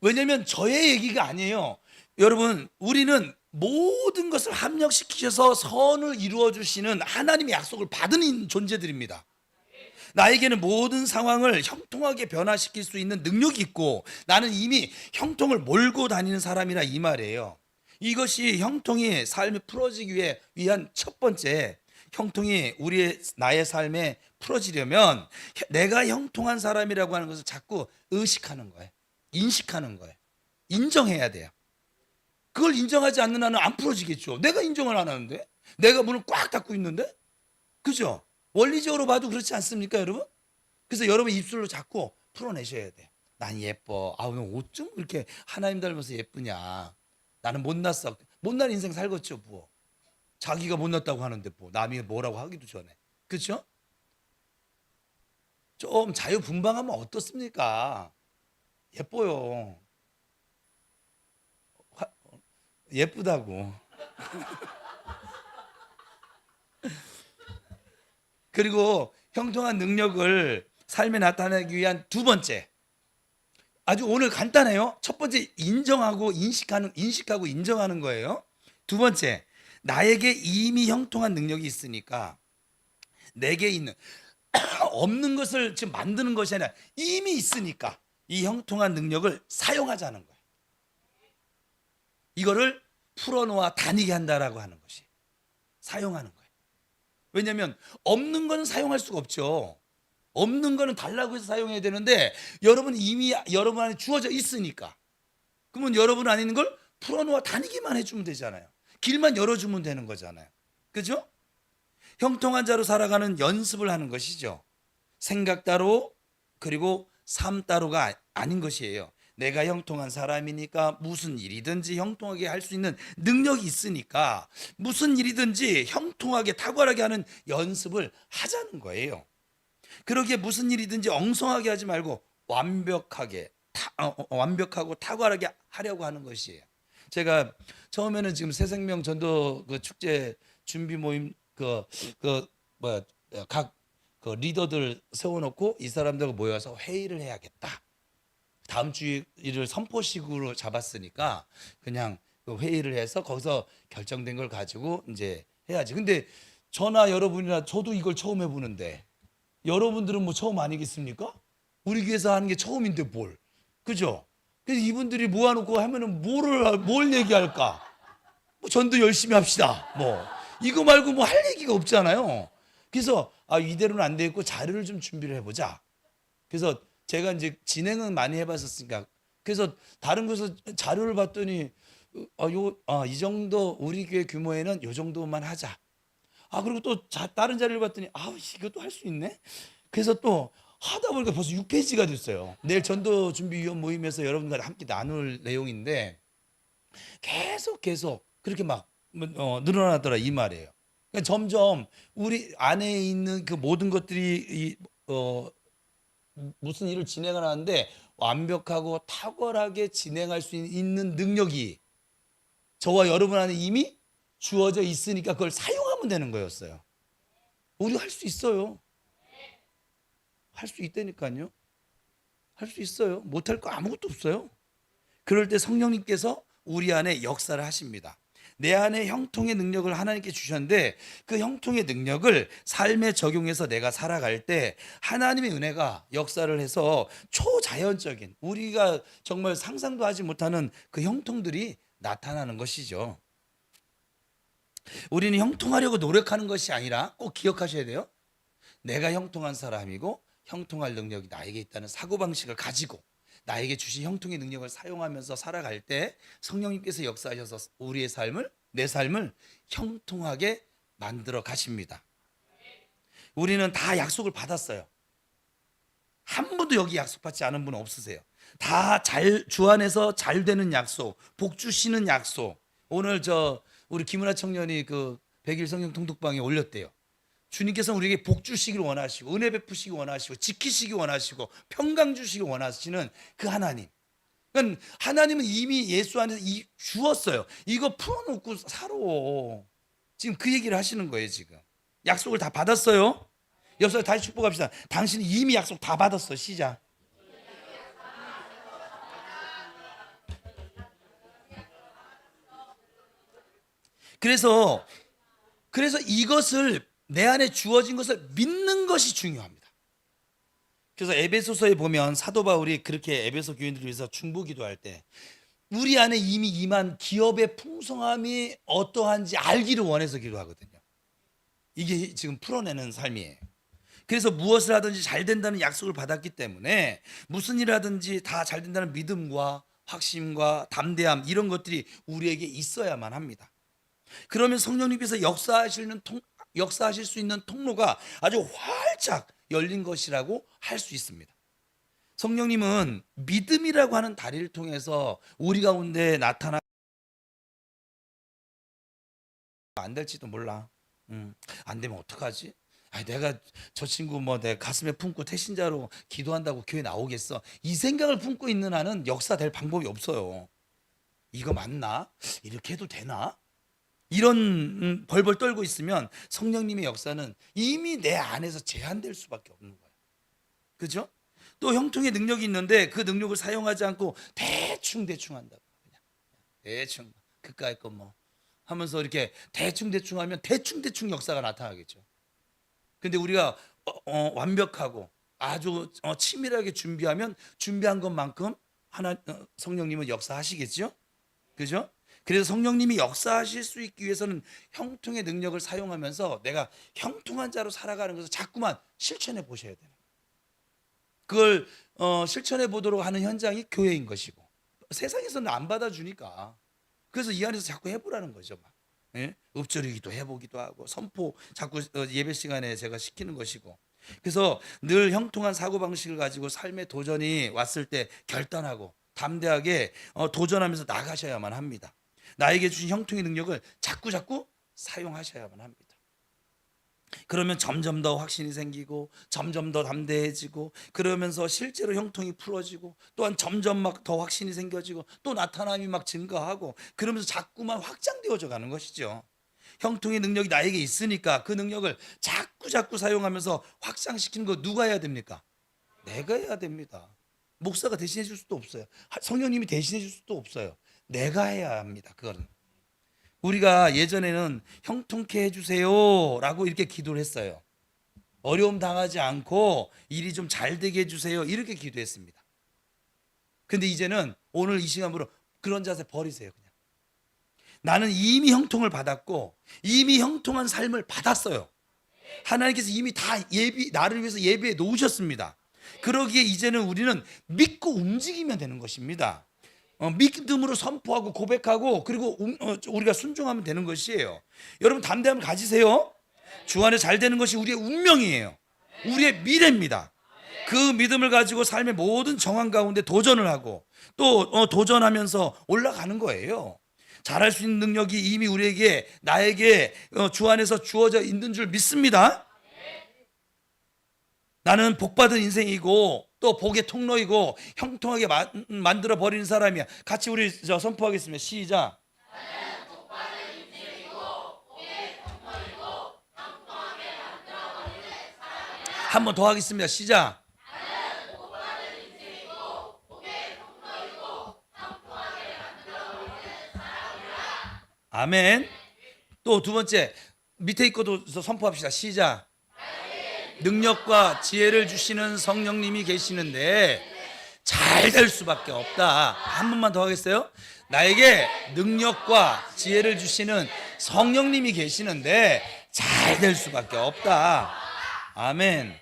왜냐하면 저의 얘기가 아니에요. 여러분, 우리는 모든 것을 합력시키셔서 선을 이루어 주시는 하나님의 약속을 받은 존재들입니다. 나에게는 모든 상황을 형통하게 변화시킬 수 있는 능력이 있고, 나는 이미 형통을 몰고 다니는 사람이라 이 말이에요. 이것이 형통이 삶에 풀어지기 위한 첫 번째, 형통이 나의 삶에 풀어지려면 내가 형통한 사람이라고 하는 것을 자꾸 의식하는 거예요. 인식하는 거예요. 인정해야 돼요. 그걸 인정하지 않는 한은 안 풀어지겠죠. 내가 인정을 안 하는데, 내가 문을 꽉 닫고 있는데, 그죠? 원리적으로 봐도 그렇지 않습니까, 여러분? 그래서 여러분 입술로 자꾸 풀어내셔야 돼요. 난 예뻐. 옷 좀 이렇게 하나님 닮아서 예쁘냐. 나는 못났어. 못난 인생 살겠죠, 뭐. 자기가 못났다고 하는데 뭐 남이 뭐라고 하기도 전에. 그렇죠? 좀 자유분방하면 어떻습니까? 예뻐요. 예쁘다고. 그리고 형통한 능력을 삶에 나타내기 위한 두 번째, 아주 오늘 간단해요. 첫 번째, 인식하고 인정하는 거예요. 두 번째, 나에게 이미 형통한 능력이 있으니까 내게 있는 없는 것을 지금 만드는 것이 아니라 이미 있으니까 이 형통한 능력을 사용하자는 거예요. 이거를 풀어놓아 다니게 한다라고 하는 것이 사용하는 거예요. 왜냐하면 없는 거는 사용할 수가 없죠. 없는 거는 달라고 해서 사용해야 되는데, 여러분 이미 여러분 안에 주어져 있으니까, 그러면 여러분 안에 있는 걸 풀어놓아 다니기만 해주면 되잖아요. 길만 열어주면 되는 거잖아요. 그죠? 형통한 자로 살아가는 연습을 하는 것이죠. 생각 따로 그리고 삶 따로가 아닌 것이에요. 내가 형통한 사람이니까 무슨 일이든지 형통하게 할 수 있는 능력이 있으니까 무슨 일이든지 형통하게 탁월하게 하는 연습을 하자는 거예요. 그러기에 무슨 일이든지 엉성하게 하지 말고 완벽하고 탁월하게 하려고 하는 것이에요. 제가 처음에는 지금 새생명 전도 그 축제 준비 모임 각 리더들 세워놓고 이 사람들과 모여서 회의를 해야겠다. 다음 주일을 선포식으로 잡았으니까 그냥 그 회의를 해서 거기서 결정된 걸 가지고 이제 해야지. 근데 저나 여러분이나 저도 이걸 처음 해보는데, 여러분들은 뭐 처음 아니겠습니까? 우리 교회에서 하는 게 처음인데 뭘, 그죠? 그래서 이분들이 모아놓고 하면은 뭘 얘기할까? 뭐 전도 열심히 합시다. 뭐 이거 말고 뭐 할 얘기가 없잖아요. 그래서 이대로는 안 되겠고 자료를 좀 준비를 해보자. 그래서 제가 이제 진행은 많이 해봤었으니까, 그래서 다른 곳에서 자료를 봤더니 이 정도 우리 교회 규모에는 요 정도만 하자. 그리고 또 다른 자료를 봤더니 이것도 할 수 있네. 그래서 또 하다 보니까 벌써 6페이지가 됐어요. 내일 전도 준비위원 모임에서 여러분과 함께 나눌 내용인데 계속 그렇게 막 늘어나더라 이 말이에요. 그러니까 점점 우리 안에 있는 그 모든 것들이 무슨 일을 진행을 하는데 완벽하고 탁월하게 진행할 수 있는 능력이 저와 여러분 안에 이미 주어져 있으니까 그걸 사용하면 되는 거였어요. 우리 할 수 있어요. 할 수 있다니까요. 할 수 있어요. 못할 거 아무것도 없어요. 그럴 때 성령님께서 우리 안에 역사를 하십니다. 내 안에 형통의 능력을 하나님께 주셨는데 그 형통의 능력을 삶에 적용해서 내가 살아갈 때 하나님의 은혜가 역사를 해서 초자연적인 우리가 정말 상상도 하지 못하는 그 형통들이 나타나는 것이죠. 우리는 형통하려고 노력하는 것이 아니라 꼭 기억하셔야 돼요. 내가 형통한 사람이고 형통할 능력이 나에게 있다는 사고방식을 가지고 나에게 주신 형통의 능력을 사용하면서 살아갈 때 성령님께서 역사하셔서 우리의 삶을, 내 삶을 형통하게 만들어 가십니다. 우리는 다 약속을 받았어요. 한 분도 여기 약속 받지 않은 분 없으세요. 다 주 안에서 잘 되는 약속, 복 주시는 약속. 오늘 우리 김은하 청년이 그 100일 성령 통독방에 올렸대요. 주님께서 우리에게 복 주시길 원하시고 은혜 베푸시기 원하시고 지키시기 원하시고 평강 주시기 원하시는 그 하나님. 그러니까 하나님은 이미 예수 안에서 주었어요. 이거 풀어놓고 살아. 지금 그 얘기를 하시는 거예요. 지금 약속을 다 받았어요. 여기서 다시 축복합시다. 당신이 이미 약속 다 받았어. 시작. 그래서 이것을 내 안에 주어진 것을 믿는 것이 중요합니다. 그래서 에베소서에 보면 사도 바울이 그렇게 에베소 교인들을 위해서 중보기도할 때 우리 안에 이미 임한 기업의 풍성함이 어떠한지 알기를 원해서 기도하거든요. 이게 지금 풀어내는 삶이에요. 그래서 무엇을 하든지 잘 된다는 약속을 받았기 때문에 무슨 일을 하든지 다 잘 된다는 믿음과 확신과 담대함 이런 것들이 우리에게 있어야만 합니다. 그러면 성령님께서 역사하실 수 있는 통로가 아주 활짝 열린 것이라고 할 수 있습니다. 성령님은 믿음이라고 하는 다리를 통해서 우리 가운데 나타나 안 될지도 몰라. 안 되면 어떡하지? 내가 저 친구 내 가슴에 품고 태신자로 기도한다고 교회 나오겠어? 이 생각을 품고 있는 한은 역사될 방법이 없어요. 이거 맞나? 이렇게 해도 되나? 이런 벌벌 떨고 있으면 성령님의 역사는 이미 내 안에서 제한될 수밖에 없는 거예요. 그죠? 또 형통의 능력이 있는데 그 능력을 사용하지 않고 대충 한다고. 그냥 대충 그까이 거 하면서 이렇게 대충 하면 대충 역사가 나타나겠죠. 근데 우리가 완벽하고 아주 치밀하게 준비하면 준비한 것만큼 성령님은 역사하시겠죠? 그죠? 그래서 성령님이 역사하실 수 있기 위해서는 형통의 능력을 사용하면서 내가 형통한 자로 살아가는 것을 자꾸만 실천해 보셔야 되는 거예요. 그걸 실천해 보도록 하는 현장이 교회인 것이고 세상에서는 안 받아주니까 그래서 이 안에서 자꾸 해보라는 거죠. 예? 읊조리기도 해보기도 하고 선포 자꾸 예배 시간에 제가 시키는 것이고 그래서 늘 형통한 사고방식을 가지고 삶의 도전이 왔을 때 결단하고 담대하게 도전하면서 나가셔야만 합니다. 나에게 주신 형통의 능력을 자꾸 사용하셔야만 합니다. 그러면 점점 더 확신이 생기고 점점 더 담대해지고 그러면서 실제로 형통이 풀어지고 또한 점점 막 더 확신이 생겨지고 또 나타남이 막 증가하고 그러면서 자꾸만 확장되어져 가는 것이죠. 형통의 능력이 나에게 있으니까 그 능력을 자꾸 사용하면서 확장시키는 거 누가 해야 됩니까? 내가 해야 됩니다. 목사가 대신해 줄 수도 없어요. 성령님이 대신해 줄 수도 없어요. 내가 해야 합니다. 그거는. 우리가 예전에는 형통케 해주세요라고 이렇게 기도를 했어요. 어려움 당하지 않고 일이 좀 잘 되게 해주세요 이렇게 기도했습니다. 근데 이제는 오늘 이 시간으로 그런 자세 버리세요. 그냥 나는 이미 형통을 받았고 이미 형통한 삶을 받았어요. 하나님께서 이미 다 나를 위해서 예비해 놓으셨습니다. 그러기에 이제는 우리는 믿고 움직이면 되는 것입니다. 믿음으로 선포하고 고백하고 그리고 우리가 순종하면 되는 것이에요. 여러분 담대함을 가지세요. 주 안에 잘 되는 것이 우리의 운명이에요. 우리의 미래입니다. 그 믿음을 가지고 삶의 모든 정황 가운데 도전을 하고 또 도전하면서 올라가는 거예요. 잘할 수 있는 능력이 이미 우리에게 나에게 주 안에서 주어져 있는 줄 믿습니다. 나는 복받은 인생이고 또 복의 통로이고 형통하게 만들어 버리는 사람이야. 같이 우리 선포하겠습니다. 시작. 한 번 더 하겠습니다. 시작. 아멘. 또 두 번째 밑에 있고도 선포합시다. 시작. 능력과 지혜를 주시는 성령님이 계시는데 잘 될 수밖에 없다. 한 번만 더 하겠어요? 나에게 능력과 지혜를 주시는 성령님이 계시는데 잘 될 수밖에 없다. 아멘.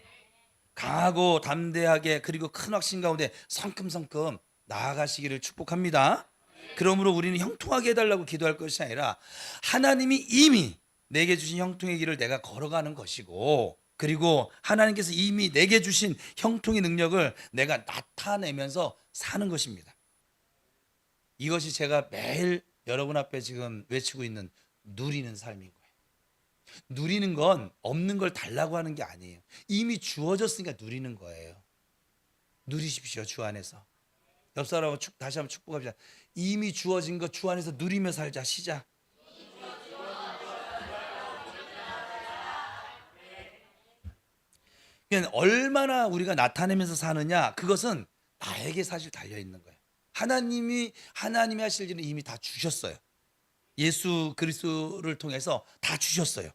강하고 담대하게 그리고 큰 확신 가운데 성큼성큼 나아가시기를 축복합니다. 그러므로 우리는 형통하게 해달라고 기도할 것이 아니라 하나님이 이미 내게 주신 형통의 길을 내가 걸어가는 것이고, 그리고 하나님께서 이미 내게 주신 형통의 능력을 내가 나타내면서 사는 것입니다. 이것이 제가 매일 여러분 앞에 지금 외치고 있는 누리는 삶인 거예요. 누리는 건 없는 걸 달라고 하는 게 아니에요. 이미 주어졌으니까 누리는 거예요. 누리십시오. 주 안에서. 옆 사람하고 다시 한번 축복합시다. 이미 주어진 거 주 안에서 누리며 살자. 시작. 그러니까 얼마나 우리가 나타내면서 사느냐, 그것은 나에게 사실 달려 있는 거예요. 하나님이 하실 일은 이미 다 주셨어요. 예수 그리스도를 통해서 다 주셨어요.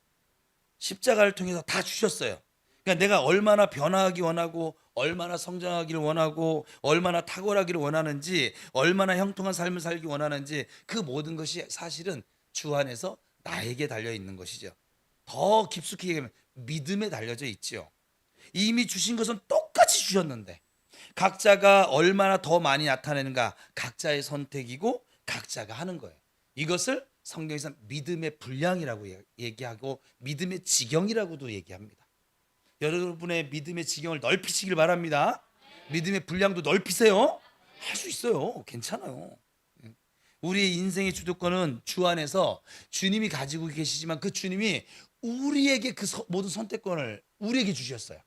십자가를 통해서 다 주셨어요. 그러니까 내가 얼마나 변화하기 원하고 얼마나 성장하기를 원하고 얼마나 탁월하기를 원하는지, 얼마나 형통한 삶을 살기 원하는지, 그 모든 것이 사실은 주 안에서 나에게 달려 있는 것이죠. 더 깊숙이 얘기하면 믿음에 달려져 있죠. 이미 주신 것은 똑같이 주셨는데 각자가 얼마나 더 많이 나타내는가, 각자의 선택이고 각자가 하는 거예요. 이것을 성경에서 믿음의 분량이라고 얘기하고 믿음의 지경이라고도 얘기합니다. 여러분의 믿음의 지경을 넓히시길 바랍니다. 믿음의 분량도 넓히세요. 할 수 있어요. 괜찮아요. 우리의 인생의 주도권은 주 안에서 주님이 가지고 계시지만 그 주님이 우리에게 그 모든 선택권을 우리에게 주셨어요.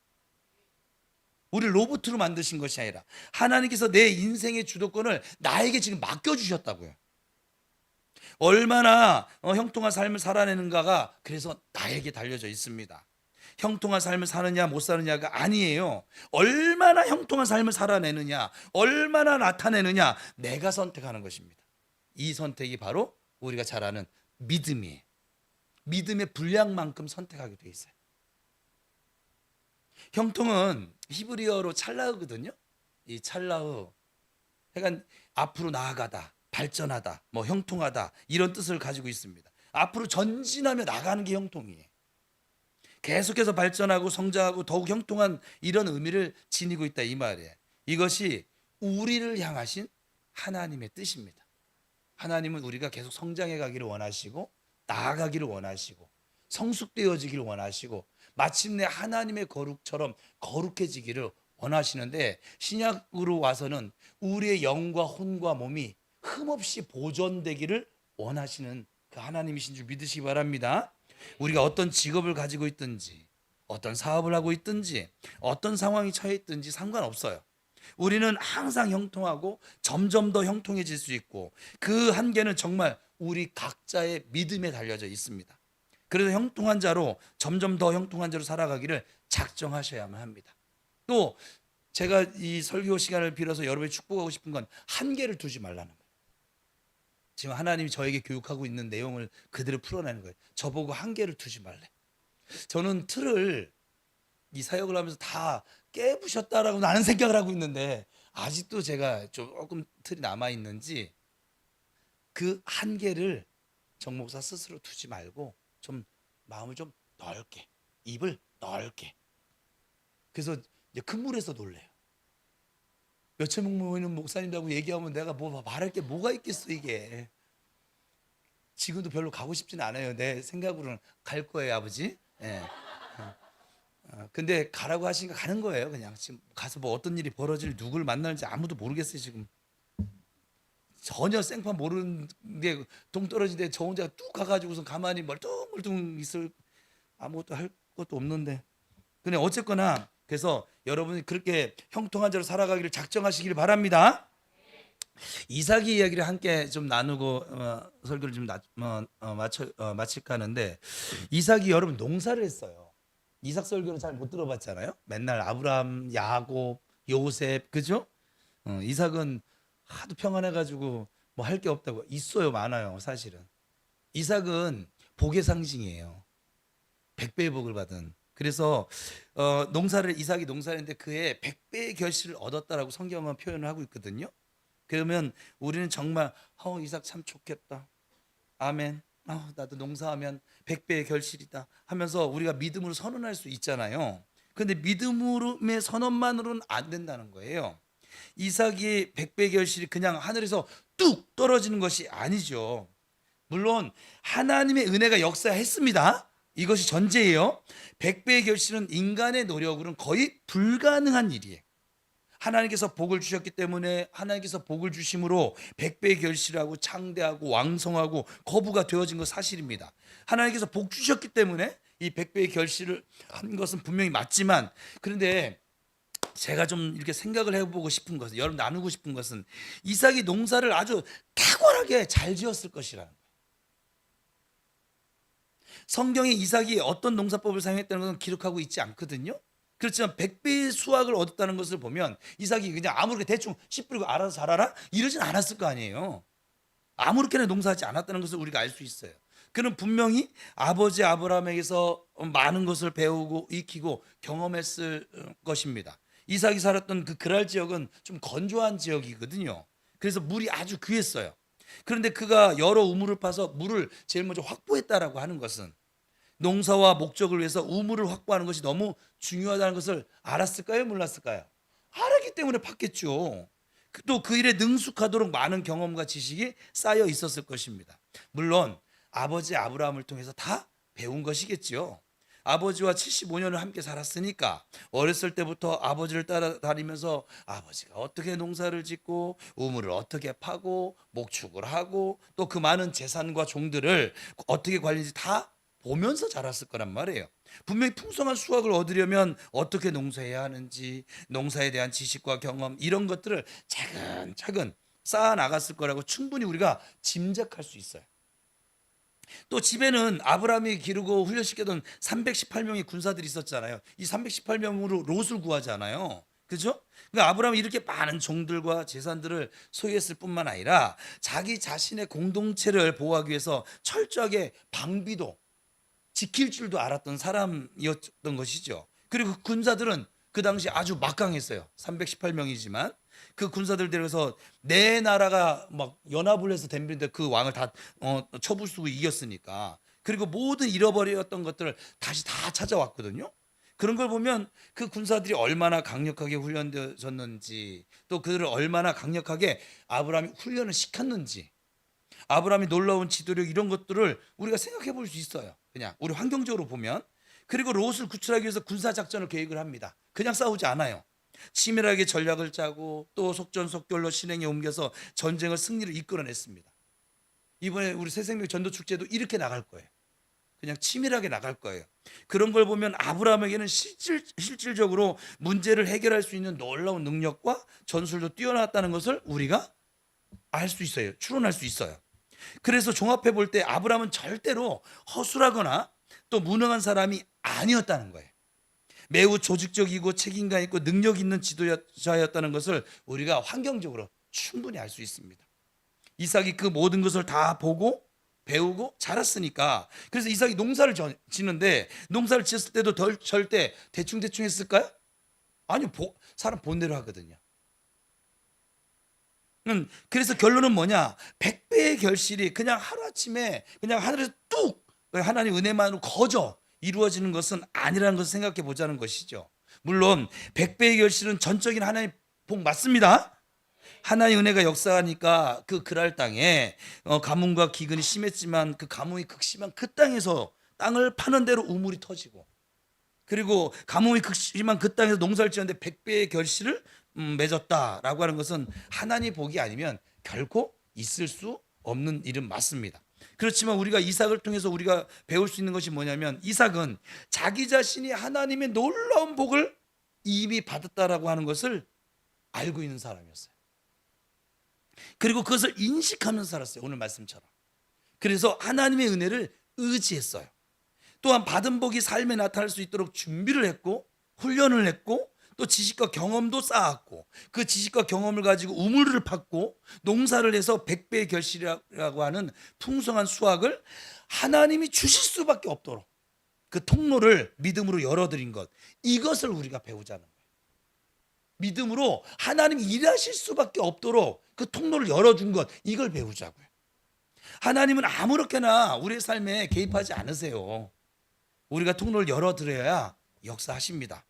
우리 로봇으로 만드신 것이 아니라 하나님께서 내 인생의 주도권을 나에게 지금 맡겨주셨다고요. 얼마나 형통한 삶을 살아내는가가 그래서 나에게 달려져 있습니다. 형통한 삶을 사느냐 못 사느냐가 아니에요. 얼마나 형통한 삶을 살아내느냐, 얼마나 나타내느냐, 내가 선택하는 것입니다. 이 선택이 바로 우리가 잘 아는 믿음이에요. 믿음의 분량만큼 선택하게 돼 있어요. 형통은 히브리어로 찰라흐거든요. 이 찰라흐, 그러니까 앞으로 나아가다, 발전하다, 뭐 형통하다, 이런 뜻을 가지고 있습니다. 앞으로 전진하며 나가는 게 형통이에요. 계속해서 발전하고 성장하고 더욱 형통한 이런 의미를 지니고 있다, 이 말이에요. 이것이 우리를 향하신 하나님의 뜻입니다. 하나님은 우리가 계속 성장해 가기를 원하시고 나아가기를 원하시고 성숙되어지기를 원하시고 마침내 하나님의 거룩처럼 거룩해지기를 원하시는데, 신약으로 와서는 우리의 영과 혼과 몸이 흠없이 보존되기를 원하시는 그 하나님이신 줄 믿으시기 바랍니다. 우리가 어떤 직업을 가지고 있든지 어떤 사업을 하고 있든지 어떤 상황이 처해 있든지 상관없어요. 우리는 항상 형통하고 점점 더 형통해질 수 있고, 그 한계는 정말 우리 각자의 믿음에 달려져 있습니다. 그래서 형통한 자로, 점점 더 형통한 자로 살아가기를 작정하셔야만 합니다. 또 제가 이 설교 시간을 빌어서 여러분이 축복하고 싶은 건 한계를 두지 말라는 거예요. 지금 하나님이 저에게 교육하고 있는 내용을 그대로 풀어내는 거예요. 저보고 한계를 두지 말래. 저는 틀을 이 사역을 하면서 다 깨부셨다라고 나는 생각을 하고 있는데, 아직도 제가 조금 틀이 남아있는지 그 한계를 정 목사 스스로 두지 말고 좀 마음을 좀 넓게, 입을 넓게. 그래서 이제 큰 물에서 놀래요. 몇천 명 모이는 목사님들하고 얘기하면 내가 뭐 말할 게 뭐가 있겠어 이게. 지금도 별로 가고 싶진 않아요. 내 생각으로는 갈 거예요, 아버지. 예. 근데 가라고 하시니까 가는 거예요. 그냥 지금 가서 뭐 어떤 일이 벌어질 누굴 만날지 아무도 모르겠어요 지금. 전혀 생판 모르는데 동떨어진데 저 혼자 뚝 가가지고서 가만히 멀뚱멀뚱 있을 아무것도 할 것도 없는데. 근데 어쨌거나 그래서 여러분이 그렇게 형통한 자로 살아가기를 작정하시기를 바랍니다. 이삭의 이야기를 함께 좀 나누고 설교를 좀 마칠까 하는데, 이삭이 여러분 농사를 했어요. 이삭 설교는 잘 못 들어봤잖아요. 맨날 아브라함, 야곱, 요셉, 그죠? 이삭은 하도 평안해가지고 뭐 할 게 없다고. 있어요, 많아요 사실은. 이삭은 복의 상징이에요. 백배의 복을 받은. 그래서 이삭이 농사를 했는데 그의 백배의 결실을 얻었다라고 성경은 표현을 하고 있거든요. 그러면 우리는 정말 이삭 참 좋겠다, 아멘, 나도 농사하면 백배의 결실이다 하면서 우리가 믿음으로 선언할 수 있잖아요. 근데 믿음의 선언만으로는 안 된다는 거예요. 이삭이 백배의 결실이 그냥 하늘에서 뚝 떨어지는 것이 아니죠. 물론 하나님의 은혜가 역사했습니다. 이것이 전제예요. 백배의 결실은 인간의 노력으로는 거의 불가능한 일이에요. 하나님께서 복을 주셨기 때문에, 하나님께서 복을 주심으로 백배의 결실하고 창대하고 왕성하고 거부가 되어진 것 사실입니다. 하나님께서 복 주셨기 때문에 이 백배의 결실을 한 것은 분명히 맞지만, 그런데 제가 좀 이렇게 생각을 해보고 싶은 것은, 여러분 나누고 싶은 것은, 이삭이 농사를 아주 탁월하게 잘 지었을 것이라는 거예요. 성경에 이삭이 어떤 농사법을 사용했다는 것은 기록하고 있지 않거든요. 그렇지만 백배의 수확을 얻었다는 것을 보면 이삭이 그냥 아무렇게 대충 씨 뿌리고 알아서 자라라 이러진 않았을 거 아니에요. 아무렇게나 농사하지 않았다는 것을 우리가 알 수 있어요. 그는 분명히 아버지 아브라함에게서 많은 것을 배우고 익히고 경험했을 것입니다. 이삭이 살았던 그 그랄 지역은 좀 건조한 지역이거든요. 그래서 물이 아주 귀했어요. 그런데 그가 여러 우물을 파서 물을 제일 먼저 확보했다라고 하는 것은, 농사와 목적을 위해서 우물을 확보하는 것이 너무 중요하다는 것을 알았을까요? 몰랐을까요? 알았기 때문에 팠겠죠. 또 그 일에 능숙하도록 많은 경험과 지식이 쌓여 있었을 것입니다. 물론 아버지 아브라함을 통해서 다 배운 것이겠죠. 아버지와 75년을 함께 살았으니까 어렸을 때부터 아버지를 따라다니면서 아버지가 어떻게 농사를 짓고 우물을 어떻게 파고 목축을 하고 또 그 많은 재산과 종들을 어떻게 관리인지 다 보면서 자랐을 거란 말이에요. 분명히 풍성한 수확을 얻으려면 어떻게 농사해야 하는지, 농사에 대한 지식과 경험, 이런 것들을 차근차근 쌓아 나갔을 거라고 충분히 우리가 짐작할 수 있어요. 또 집에는 아브라함이 기르고 훈련시켰던 318명의 군사들이 있었잖아요. 이 318명으로 롯을 구하잖아요. 그죠? 그러니까 아브라함이 이렇게 많은 종들과 재산들을 소유했을 뿐만 아니라 자기 자신의 공동체를 보호하기 위해서 철저하게 방비도 지킬 줄도 알았던 사람이었던 것이죠. 그리고 그 군사들은 그 당시 아주 막강했어요. 318명이지만 그 군사들 데려서 내 나라가 막 연합을 해서 덤비는데 그 왕을 다 쳐부수고 이겼으니까. 그리고 모든 잃어버렸던 것들을 다시 다 찾아왔거든요. 그런 걸 보면 그 군사들이 얼마나 강력하게 훈련되었는지, 또 그들을 얼마나 강력하게 아브라함이 훈련을 시켰는지, 아브라함이 놀라운 지도력, 이런 것들을 우리가 생각해 볼 수 있어요. 그냥 우리 환경적으로 보면. 그리고 롯을 구출하기 위해서 군사 작전을 계획을 합니다. 그냥 싸우지 않아요. 치밀하게 전략을 짜고 또 속전속결로 실행에 옮겨서 전쟁을 승리를 이끌어냈습니다. 이번에 우리 새생명 전도 축제도 이렇게 나갈 거예요. 그냥 치밀하게 나갈 거예요. 그런 걸 보면 아브라함에게는 실질적으로 문제를 해결할 수 있는 놀라운 능력과 전술도 뛰어났다는 것을 우리가 알 수 있어요. 추론할 수 있어요. 그래서 종합해 볼 때 아브라함은 절대로 허술하거나 또 무능한 사람이 아니었다는 거예요. 매우 조직적이고 책임감 있고 능력 있는 지도자였다는 것을 우리가 환경적으로 충분히 알 수 있습니다. 이삭이 그 모든 것을 다 보고 배우고 자랐으니까. 그래서 이삭이 농사를 짓는데, 농사를 지었을 때도 절대 대충 했을까요? 아니요, 사람 본대로 하거든요. 그래서 결론은 뭐냐? 백배의 결실이 그냥 하루아침에 그냥 하늘에서 뚝 하나님 은혜만으로 거저 이루어지는 것은 아니라는 것을 생각해 보자는 것이죠. 물론 백배의 결실은 전적인 하나님의 복 맞습니다. 하나님의 은혜가 역사하니까 그 그랄 땅에 가뭄과 기근이 심했지만 그 가뭄이 극심한 그 땅에서 땅을 파는 대로 우물이 터지고, 그리고 가뭄이 극심한 그 땅에서 농사를 지었는데 100배의 결실을 맺었다라고 하는 것은 하나님 복이 아니면 결코 있을 수 없는 일은 맞습니다. 그렇지만 우리가 이삭을 통해서 우리가 배울 수 있는 것이 뭐냐면, 이삭은 자기 자신이 하나님의 놀라운 복을 이미 받았다라고 하는 것을 알고 있는 사람이었어요. 그리고 그것을 인식하면서 살았어요. 오늘 말씀처럼. 그래서 하나님의 은혜를 의지했어요. 또한 받은 복이 삶에 나타날 수 있도록 준비를 했고, 훈련을 했고, 또 지식과 경험도 쌓았고, 그 지식과 경험을 가지고 우물을 팠고 농사를 해서 100배의 결실이라고 하는 풍성한 수확을 하나님이 주실 수밖에 없도록 그 통로를 믿음으로 열어드린 것, 이것을 우리가 배우자는 거예요. 믿음으로 하나님이 일하실 수밖에 없도록 그 통로를 열어준 것, 이걸 배우자고요. 하나님은 아무렇게나 우리의 삶에 개입하지 않으세요. 우리가 통로를 열어드려야 역사하십니다.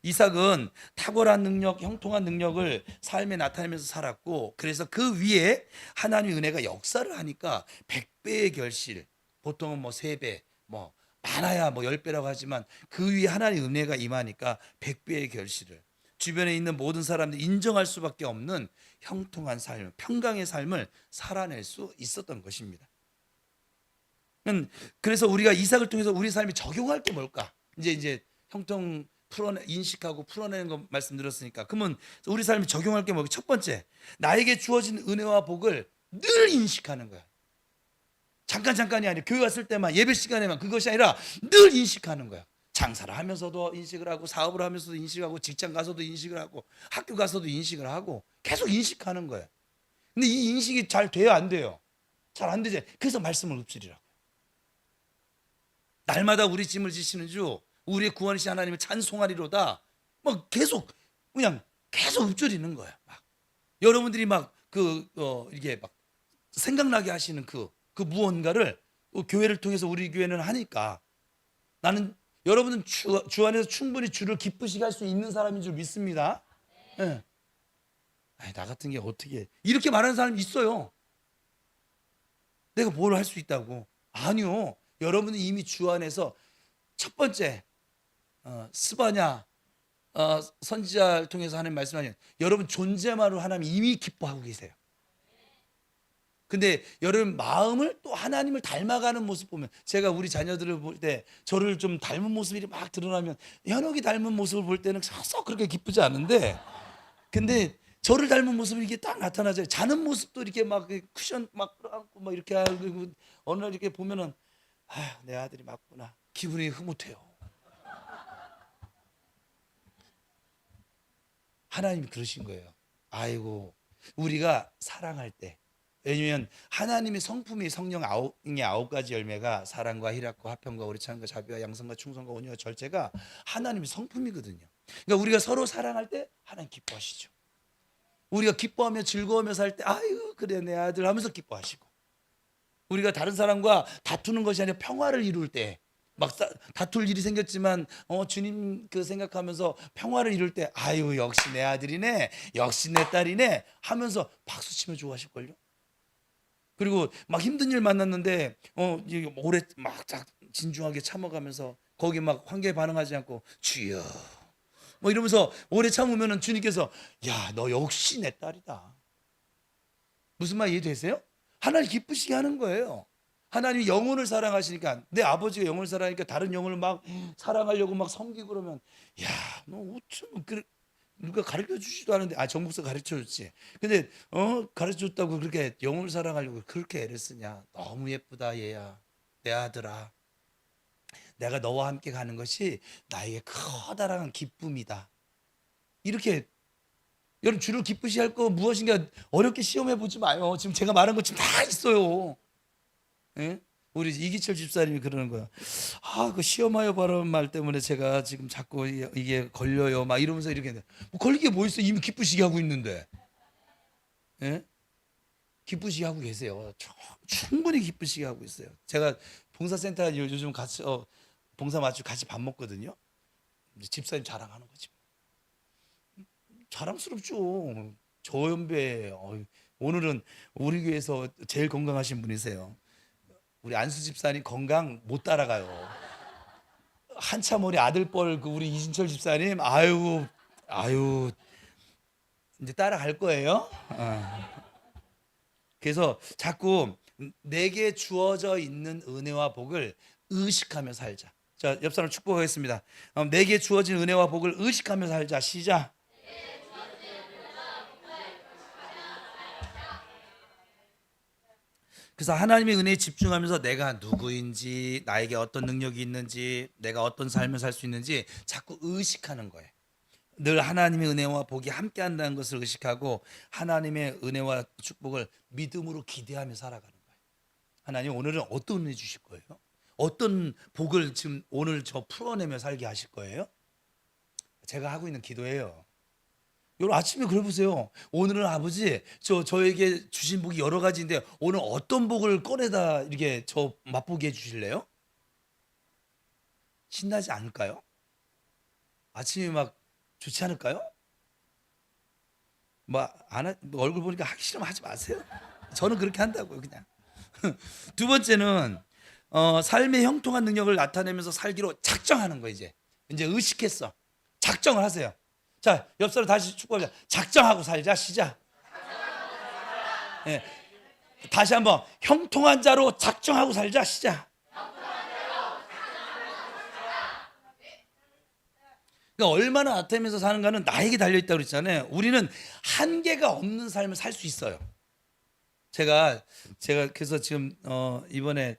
이삭은 탁월한 능력, 형통한 능력을 삶에 나타내면서 살았고, 그래서 그 위에 하나님의 은혜가 역사를 하니까 100배의 결실, 보통은 뭐 3배, 뭐 많아야 뭐 10배라고 하지만 그 위에 하나님의 은혜가 임하니까 100배의 결실을 주변에 있는 모든 사람들이 인정할 수밖에 없는 형통한 삶, 평강의 삶을 살아낼 수 있었던 것입니다. 그래서 우리가 이삭을 통해서 우리 삶에 적용할 게 뭘까? 이제 형통 인식하고 풀어내는 거 말씀드렸으니까, 그러면 우리 삶에 적용할 게 뭘까? 첫 번째, 나에게 주어진 은혜와 복을 늘 인식하는 거야. 잠깐이 아니라 교회 왔을 때만, 예배 시간에만, 그것이 아니라 늘 인식하는 거야. 장사를 하면서도 인식을 하고, 사업을 하면서도 인식하고, 직장 가서도 인식을 하고, 학교 가서도 인식을 하고, 계속 인식하는 거야. 근데 이 인식이 잘 돼요, 안 돼요? 잘 안 되지. 그래서 말씀을 읊으리라고. 날마다 우리 짐을 지시는 주 우리의 구원이신 하나님을 찬송하리로다. 막 계속 그냥 계속 읊조리는 거야. 막 여러분들이 막 이게 막 생각나게 하시는 그 무언가를 교회를 통해서 우리 교회는 하니까, 나는 여러분은 주 안에서 충분히 주를 기쁘시게 할 수 있는 사람인 줄 믿습니다. 예. 아니, 나 같은 게 어떻게 이렇게 말하는 사람이 있어요. 내가 뭘 할 수 있다고? 아니요. 여러분은 이미 주 안에서 첫 번째 스바냐 선지자를 통해서 하나님 말씀하신 여러분 존재만으로 하나님 이미 기뻐하고 계세요. 근데 여러분 마음을 또 하나님을 닮아가는 모습 보면, 제가 우리 자녀들을 볼 때 저를 좀 닮은 모습이 막 드러나면, 현옥이 닮은 모습을 볼 때는 썩 그렇게 기쁘지 않은데, 근데 저를 닮은 모습이 이게 딱 나타나죠. 자는 모습도 이렇게 막 쿠션 막 끌어안고 막 이렇게 하고, 어느 날 이렇게 보면은 내 아들이 맞구나, 기분이 흐뭇해요. 하나님이 그러신 거예요. 아이고, 우리가 사랑할 때, 왜냐면 하나님의 성품이 성령 아홉의 9가지 열매가 사랑과 희락과 화평과 오래 참과 자비와 양선과 충성과 온유와 절제가 하나님의 성품이거든요. 그러니까 우리가 서로 사랑할 때 하나님 기뻐하시죠. 우리가 기뻐하며 즐거우며 살 때, 아유 그래 내 아들 하면서 기뻐하시고, 우리가 다른 사람과 다투는 것이 아니라 평화를 이룰 때, 막 다툴 일이 생겼지만 주님 생각하면서 평화를 이룰 때, 아유 역시 내 아들이네, 역시 내 딸이네 하면서 박수치며 좋아하실걸요. 그리고 막 힘든 일 만났는데 오래 막 진중하게 참아가면서 거기 막 황개에 반응하지 않고 주여 뭐 이러면서 오래 참으면은 주님께서 야 너 역시 내 딸이다. 무슨 말 이해되세요? 하나님 기쁘시게 하는 거예요. 하나님이 영혼을 사랑하시니까, 내 아버지가 영혼을 사랑하니까 다른 영혼을 막 사랑하려고 막 섬기고 그러면, 야 너 어쩌면 누가 가르쳐 주지도 않은데, 정목사 가르쳐 줬지. 근데 가르쳐 줬다고 그렇게 영혼을 사랑하려고 그렇게 애를 쓰냐. 너무 예쁘다 얘야, 내 아들아. 내가 너와 함께 가는 것이 나에게 커다란 기쁨이다. 이렇게 여러분 주를 기쁘시 할 거 무엇인가 어렵게 시험해 보지 마요. 지금 제가 말한 것 지금 다 있어요. 예? 우리 이기철 집사님이 그러는 거야. 그 시험하여 바라는 말 때문에 제가 지금 자꾸 이게 걸려요. 막 이러면서 이렇게 뭐 걸리게 뭐 있어? 이미 기쁘시게 하고 있는데. 예? 기쁘시게 하고 계세요. 충분히 기쁘시게 하고 있어요. 제가 봉사센터 요즘 같이 봉사 마치고 같이 밥 먹거든요. 집사님 자랑하는 거지. 자랑스럽죠. 저연배 오늘은 우리 교회에서 제일 건강하신 분이세요. 우리 안수 집사님 건강 못 따라가요. 한참 우리 아들뻘 그 우리 이진철 집사님 아유 이제 따라갈 거예요. 그래서 자꾸 내게 주어져 있는 은혜와 복을 의식하며 살자. 자, 옆 사람 축복하겠습니다. 내게 주어진 은혜와 복을 의식하며 살자. 시작. 그래서 하나님의 은혜에 집중하면서 내가 누구인지, 나에게 어떤 능력이 있는지, 내가 어떤 삶을 살 수 있는지 자꾸 의식하는 거예요. 늘 하나님의 은혜와 복이 함께 한다는 것을 의식하고 하나님의 은혜와 축복을 믿음으로 기대하며 살아가는 거예요. 하나님 오늘은 어떤 은혜 주실 거예요? 어떤 복을 지금 오늘 저 풀어내며 살게 하실 거예요? 제가 하고 있는 기도예요. 여러분 아침에 그래 보세요. 오늘은 아버지 저에게 주신 복이 여러 가지인데 오늘 어떤 복을 꺼내다 이렇게 저 맛보게 해주실래요? 신나지 않을까요? 아침에 막 좋지 않을까요? 얼굴 보니까 하기 싫으면 하지 마세요. 저는 그렇게 한다고요, 그냥. 두 번째는 삶의 형통한 능력을 나타내면서 살기로 작정하는 거. 이제 의식했어. 작정을 하세요. 자, 옆 사람 다시 축복합니다. 작정하고 살자. 시작. 네. 다시 한번 형통한 자로 작정하고 살자. 시작. 그러니까 얼마나 나타내면서 사는가는 나에게 달려있다고 그랬잖아요. 우리는 한계가 없는 삶을 살 수 있어요. 제가 그래서 지금 이번에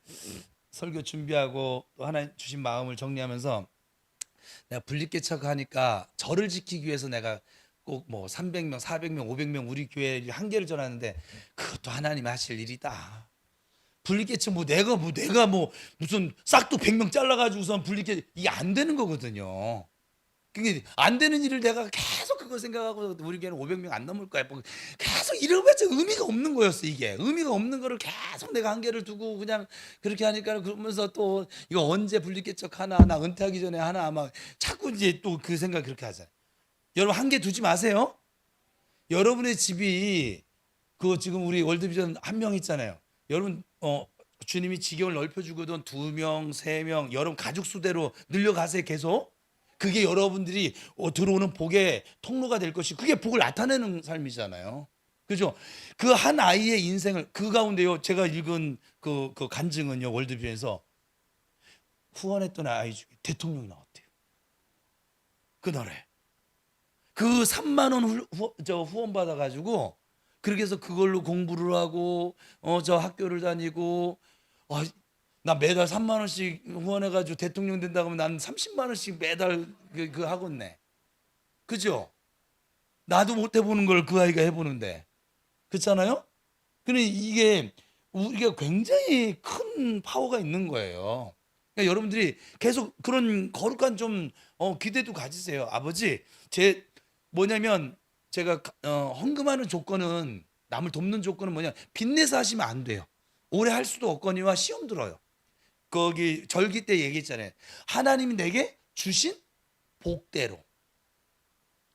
설교 준비하고 또 하나님 주신 마음을 정리하면서 내가 분립개척하니까 저를 지키기 위해서 내가 꼭 뭐 300명, 400명, 500명 우리 교회 한계를 전하는데 그것도 하나님이 하실 일이다. 분립개척 내가 무슨 싹도 100명 잘라가지고선 분립개척 이게 안 되는 거거든요. 그게 안 되는 일을 내가 계속 그거 생각하고 우리 교회는 500명 안 넘을 거야. 계속 이러면서 의미가 없는 거였어. 이게 의미가 없는 거를 계속 내가 한계를 두고 그냥 그렇게 하니까 그러면서 또 이거 언제 분리개척 하나 나 은퇴하기 전에 하나 아마 자꾸 이제 또 그 생각 그렇게 하잖아요. 여러분 한계 두지 마세요. 여러분의 집이 그 지금 우리 월드비전 한 명 있잖아요. 여러분 주님이 지경을 넓혀주거든 2명, 3명 여러분 가족 수대로 늘려가세요. 계속. 그게 여러분들이 들어오는 복의 통로가 될 것이 그게 복을 나타내는 삶이잖아요. 그죠? 그 한 아이의 인생을 그 가운데요. 제가 읽은 그 간증은요. 월드뷰에서 후원했던 아이 중에 대통령이 나왔대요. 그날에 그 3만 원 후원 받아 가지고 그렇게 해서 그걸로 공부를 하고 저 학교를 다니고 나 매달 3만 원씩 후원해가지고 대통령 된다고 하면 난 30만 원씩 매달 그 하고 있네. 그죠? 나도 못 해보는 걸 그 아이가 해보는데. 그렇잖아요? 근데 이게 우리가 굉장히 큰 파워가 있는 거예요. 그러니까 여러분들이 계속 그런 거룩한 좀 기대도 가지세요. 아버지, 뭐냐면 제가 헌금하는 조건은 남을 돕는 조건은 뭐냐? 빚내서 하시면 안 돼요. 오래 할 수도 없거니와 시험 들어요. 거기 절기 때 얘기했잖아요. 하나님이 내게 주신 복대로.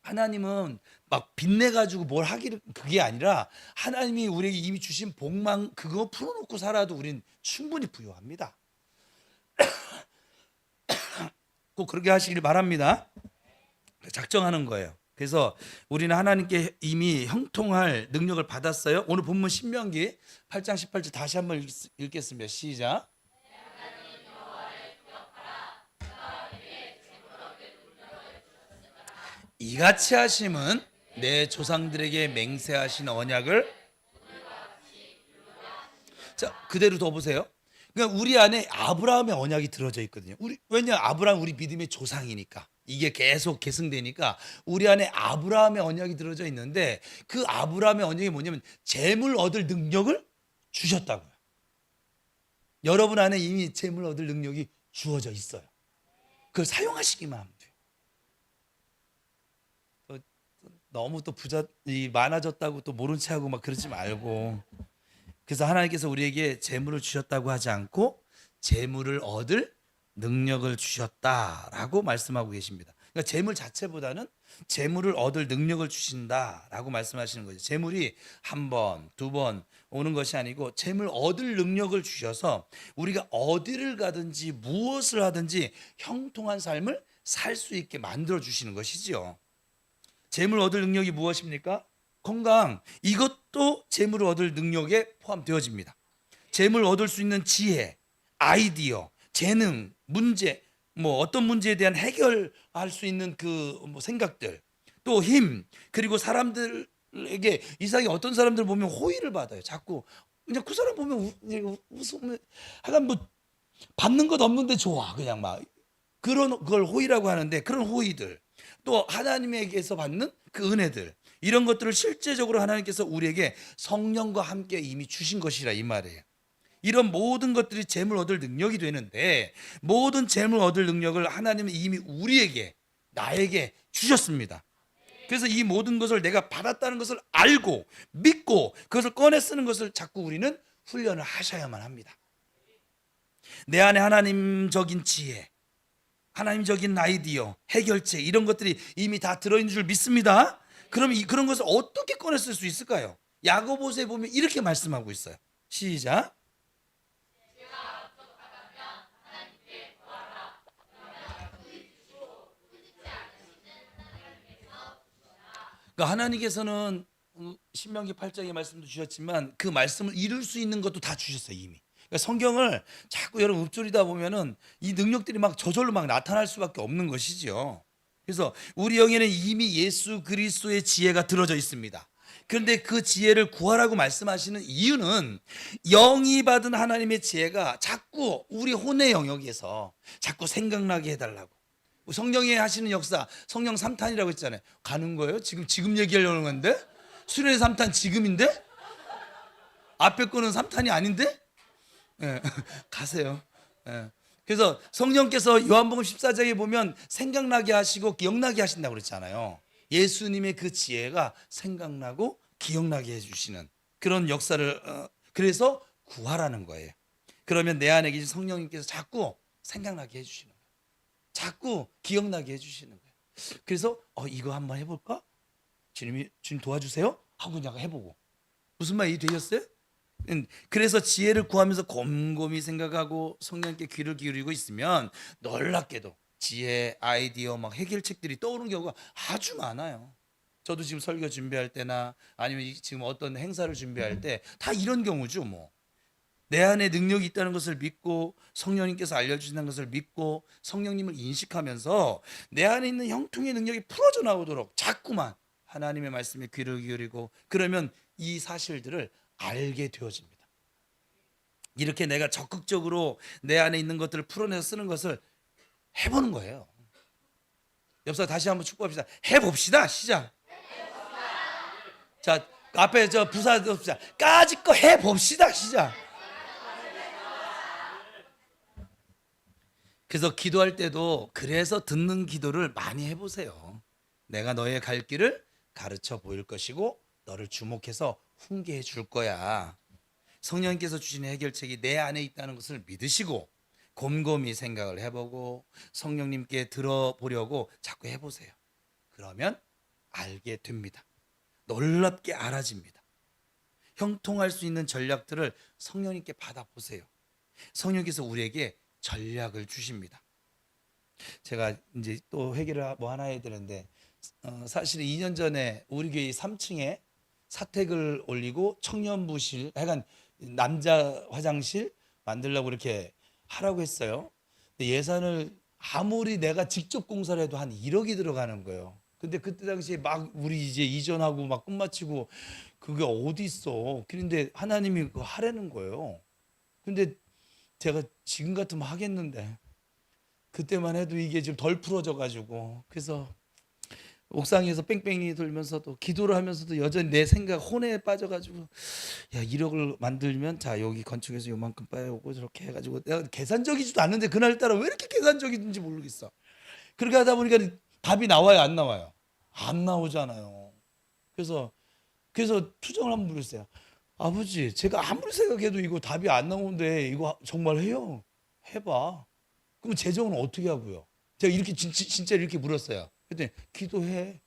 하나님은 막 빚내 가지고 뭘 하기를 그게 아니라 하나님이 우리에게 이미 주신 복만 그거 풀어놓고 살아도 우린 충분히 부유합니다. 꼭 그렇게 하시길 바랍니다. 작정하는 거예요. 그래서 우리는 하나님께 이미 형통할 능력을 받았어요. 오늘 본문 신명기 8장 18절 다시 한번 읽겠습니다. 시작. 이같이 하심은 내 조상들에게 맹세하신 언약을 자 그대로 더 보세요. 그러니까 우리 안에 아브라함의 언약이 들어져 있거든요. 왜냐 아브라함 우리 믿음의 조상이니까 이게 계속 계승되니까 우리 안에 아브라함의 언약이 들어져 있는데 그 아브라함의 언약이 뭐냐면 재물 얻을 능력을 주셨다고요. 여러분 안에 이미 재물 얻을 능력이 주어져 있어요. 그걸 사용하시기만 하면 돼요. 너무 또 많아졌다고 또 모른 체하고 막 그러지 말고. 그래서 하나님께서 우리에게 재물을 주셨다고 하지 않고 재물을 얻을 능력을 주셨다라고 말씀하고 계십니다. 그러니까 재물 자체보다는 재물을 얻을 능력을 주신다라고 말씀하시는 거죠. 재물이 한 번, 두 번, 오는 것이 아니고 재물 얻을 능력을 주셔서 우리가 어디를 가든지 무엇을 하든지 형통한 삶을 살 수 있게 만들어 주시는 것이지요. 재물 얻을 능력이 무엇입니까? 건강. 이것도 재물을 얻을 능력에 포함되어집니다. 재물 얻을 수 있는 지혜, 아이디어, 재능, 문제, 뭐 어떤 문제에 대한 해결할 수 있는 그 뭐 생각들, 또 힘, 그리고 사람들에게 이상하게 어떤 사람들 보면 호의를 받아요. 자꾸 그냥 그 사람 보면 웃으면 하여간 뭐 받는 것 없는데 좋아. 그냥 막 그런 걸 호의라고 하는데, 그런 호의들, 또 하나님에게서 받는 그 은혜들, 이런 것들을 실제적으로 하나님께서 우리에게 성령과 함께 이미 주신 것이라 이 말이에요. 이런 모든 것들이 재물 얻을 능력이 되는데, 모든 재물 얻을 능력을 하나님은 이미 우리에게, 나에게 주셨습니다. 그래서 이 모든 것을 내가 받았다는 것을 알고 믿고 그것을 꺼내 쓰는 것을 자꾸 우리는 훈련을 하셔야만 합니다. 내 안에 하나님적인 지혜, 하나님적인 아이디어, 해결책, 이런 것들이 이미 다 들어있는 줄 믿습니다. 그럼 그런 것을 어떻게 꺼내 쓸 수 있을까요? 야고보서에 보면 이렇게 말씀하고 있어요. 시작. 그러니까 하나님께서는 신명기 8장의 말씀도 주셨지만 그 말씀을 이룰 수 있는 것도 다 주셨어요 이미. 그러니까 성경을 자꾸 여러분 읊조리다 보면은 이 능력들이 막 저절로 막 나타날 수밖에 없는 것이지요. 그래서 우리 영에는 이미 예수 그리스도의 지혜가 들어져 있습니다. 그런데 그 지혜를 구하라고 말씀하시는 이유는 영이 받은 하나님의 지혜가 자꾸 우리 혼의 영역에서 자꾸 생각나게 해달라고. 성령이 하시는 역사, 성령 3탄이라고 했잖아요. 가는 거예요? 지금 얘기하려는 건데? 수련의 3탄 지금인데? 앞에 거는 3탄이 아닌데? 예, 가세요. 예. 그래서 성령께서 요한복음 14장에 보면 생각나게 하시고 기억나게 하신다고 그랬잖아요. 예수님의 그 지혜가 생각나고 기억나게 해주시는 그런 역사를 그래서 구하라는 거예요. 그러면 내 안에 계신 성령님께서 자꾸 생각나게 해주시는 거예요. 자꾸 기억나게 해주시는 거예요. 그래서 이거 한번 해볼까? 주님 도와주세요 하고 그냥 해보고. 무슨 말이 되셨어요? 그래서 지혜를 구하면서 곰곰이 생각하고 성령께 귀를 기울이고 있으면 놀랍게도 지혜, 아이디어, 막 해결책들이 떠오르는 경우가 아주 많아요. 저도 지금 설교 준비할 때나 아니면 지금 어떤 행사를 준비할 때 다 이런 경우죠. 뭐 내 안에 능력이 있다는 것을 믿고 성령님께서 알려주신다는 것을 믿고 성령님을 인식하면서 내 안에 있는 형통의 능력이 풀어져 나오도록 자꾸만 하나님의 말씀에 귀를 기울이고, 그러면 이 사실들을 알게 되어집니다. 이렇게 내가 적극적으로 내 안에 있는 것들을 풀어내서 쓰는 것을 해보는 거예요. 옆사 다시 한번 축복합시다. 해봅시다. 시작. 자, 앞에 저 부사 없자. 까짓 거 해봅시다. 시작. 그래서 기도할 때도 그래서 듣는 기도를 많이 해보세요. 내가 너의 갈 길을 가르쳐 보일 것이고 너를 주목해서 훈계해 줄 거야. 성령님께서 주시는 해결책이 내 안에 있다는 것을 믿으시고 곰곰이 생각을 해보고 성령님께 들어보려고 자꾸 해보세요. 그러면 알게 됩니다. 놀랍게 알아집니다. 형통할 수 있는 전략들을 성령님께 받아보세요. 성령께서 우리에게 전략을 주십니다. 제가 이제 또 회개를 뭐 하나 해야 되는데 사실 2년 전에 우리 교회 3층에 사택을 올리고 청년부실, 약간 남자 화장실 만들려고 이렇게 하라고 했어요. 근데 예산을 아무리 내가 직접 공사를 해도 한 1억이 들어가는 거예요. 근데 그때 당시에 막 우리 이제 이전하고 막 끝마치고 그게 어디 있어. 그런데 하나님이 그거 하라는 거예요. 근데 제가 지금 같으면 하겠는데 그때만 해도 이게 좀 덜 풀어져 가지고, 그래서 옥상에서 뺑뺑이 돌면서도 기도를 하면서도 여전히 내 생각 혼에 빠져가지고, 야 1억을 만들면 자 여기 건축에서 요만큼 빠야오고 저렇게 해가지고, 내가 계산적이지도 않는데 그날따라 왜 이렇게 계산적인지 모르겠어. 그렇게 하다 보니까 답이 나와요 안 나와요? 안 나오잖아요. 그래서 투정을 한번 부렸어요. 아버지 제가 아무리 생각해도 이거 답이 안 나오는데 이거 정말 해요? 해봐. 그럼 재정은 어떻게 하고요? 제가 이렇게 진짜 이렇게 물었어요. 그랬더니 기도해.